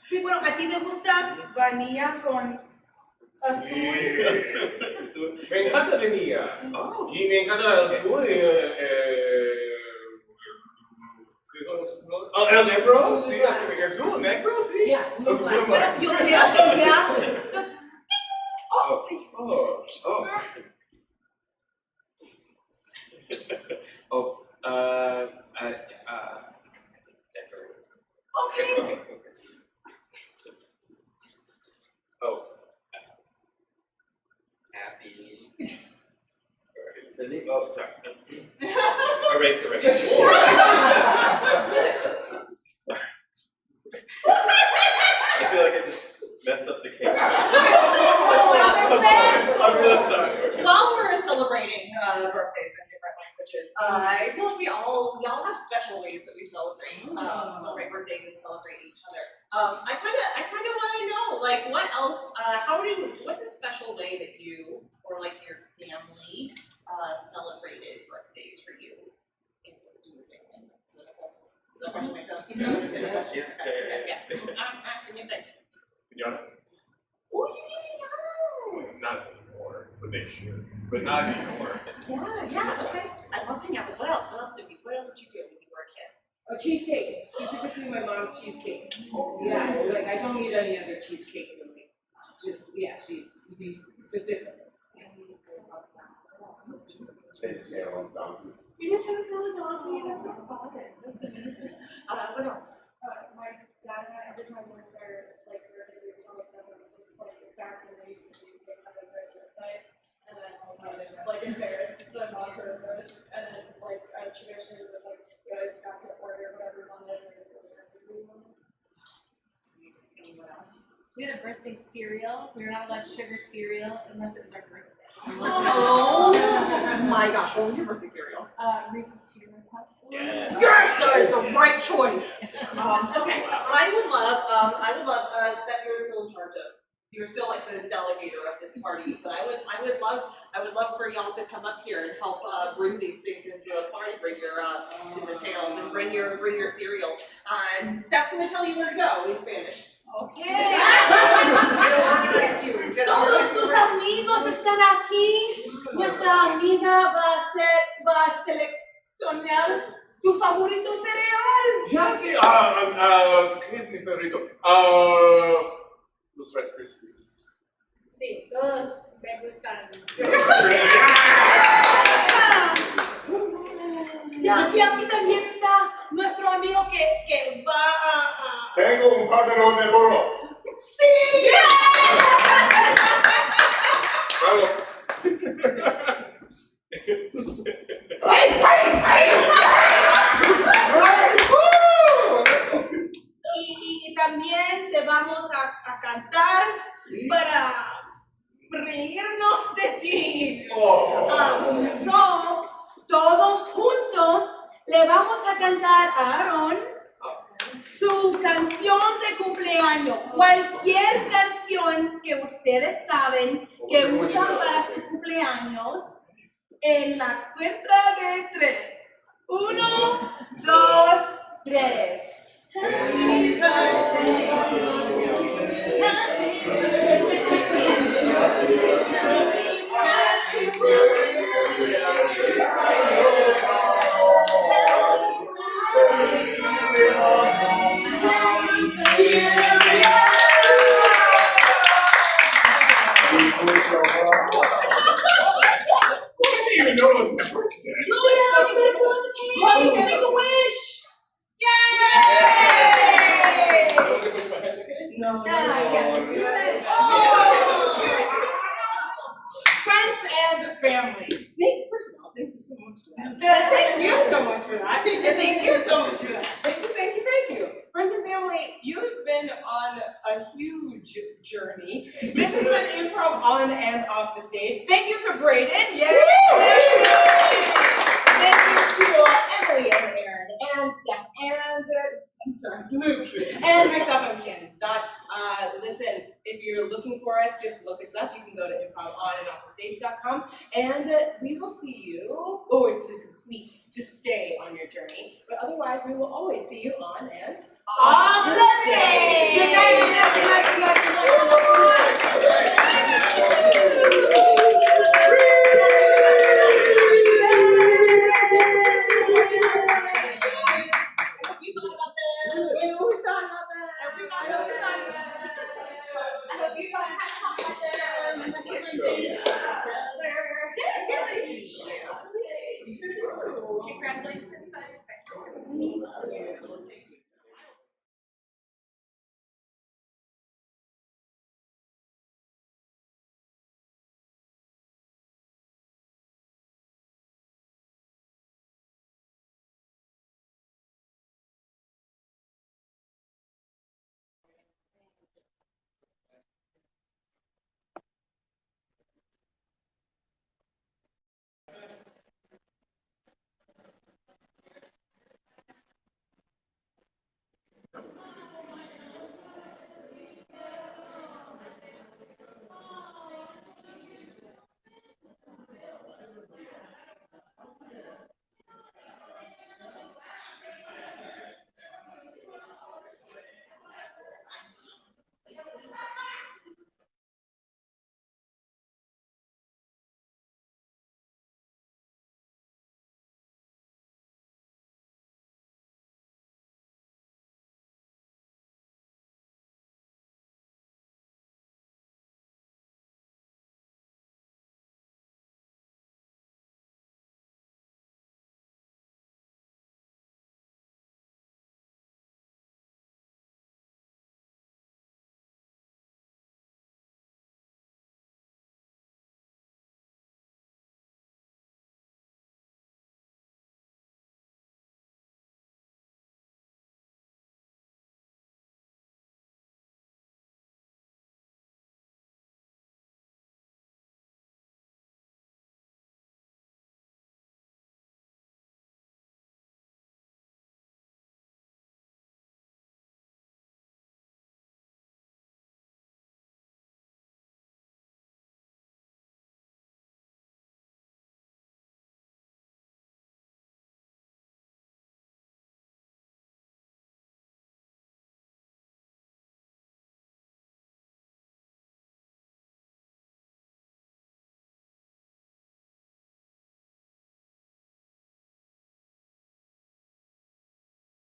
Sí, bueno, ¿a ti te gusta vanilla con azul?
Sí. Me encanta vanilla.
Oh.
Y me encanta el azul. El negro, sí, el azul, negro, sí.
Yeah, look like.
Pero yo creo que ya... Okay.
Happy. Oh, sorry. Erase. Sorry. I feel like I just messed up the cake. I'm so sorry.
While we're celebrating birthdays in different languages, I feel like we all have special ways that we celebrate birthdays and celebrate each other. I kind of want to know, like, what else? What's a special way that you or like your family celebrated birthdays for you in your family? Does that make sense? Does that question make sense? Yeah. Give me a thing.
Pinata?
Oh, you need piñatas.
Not anymore, but they should. But not anymore.
Yeah, okay. I love piñatas. What else would you do when you were a kid?
Oh, cheesecake, specifically my mom's cheesecake. Yeah, like I don't need any other cheesecake really. Just, she be specific.
They just stay on donkey.
You didn't tell us how to donkey. That's so fun. That's amazing. What else?
My dad and I, every time we started like birthday, we tell like that was just like back when they used to do like that as their birthday, and then like in Paris, the mom heard this, and then like a tradition was like you guys got to order whatever you wanted, and it was everything.
That's amazing. Anyone else?
We had a birthday cereal. We were not allowed sugar cereal unless it was our birthday.
Oh my gosh! What was your birthday cereal?
Reese's Peanut Puffs.
Yes.
Yes, that is the right choice. Okay, I would love. Seth, you're still in charge of. You're still like the delegator of this party, but I would love for y'all to come up here and help bring these things into the party. Bring your details and bring your cereals. And Steph's gonna tell you where to go in Spanish.
Okay.
You.
Todos tus amigos están aquí. Nuestra amiga va a seleccionar tu favorito cereal.
Ya, sí. ¿Qué es mi favorito? Los Rice Krispies.
Sí, todos me gustan.
Y aquí también está nuestro amigo que va a...
Tengo un par de los de burro.
Sí! Y también te vamos a cantar para reírnos de ti. So, todos juntos le vamos a cantar a Aaron su canción de cumpleaños. Cualquier canción que ustedes saben que usan para su cumpleaños, en la cuenta de 3. 1, 2, 3. Happy birthday to you. Happy birthday to you. Happy
I didn't even know it was my birthday.
Blow it out, you better blow out the cake. Make a wish. Yay!
No. Friends and family. First of all, thank you so much for that. Thank you so much for that. Thank you so much for that. Thank you. Friends and family, you have been on a huge journey. This has been Improv on and off the stage. Thank you to Braden. Yay! Thank you to Emily and Aaron and Steph and Luke and myself. I'm Shannon Stott. Listen, if you're looking for us, just look us up. You can go to improvandandoffthestage.com, and we will see you, or to stay on your journey. But otherwise, we will always see you on and off the stage. Good night, good night, good night, good night, good night,
We thought about that.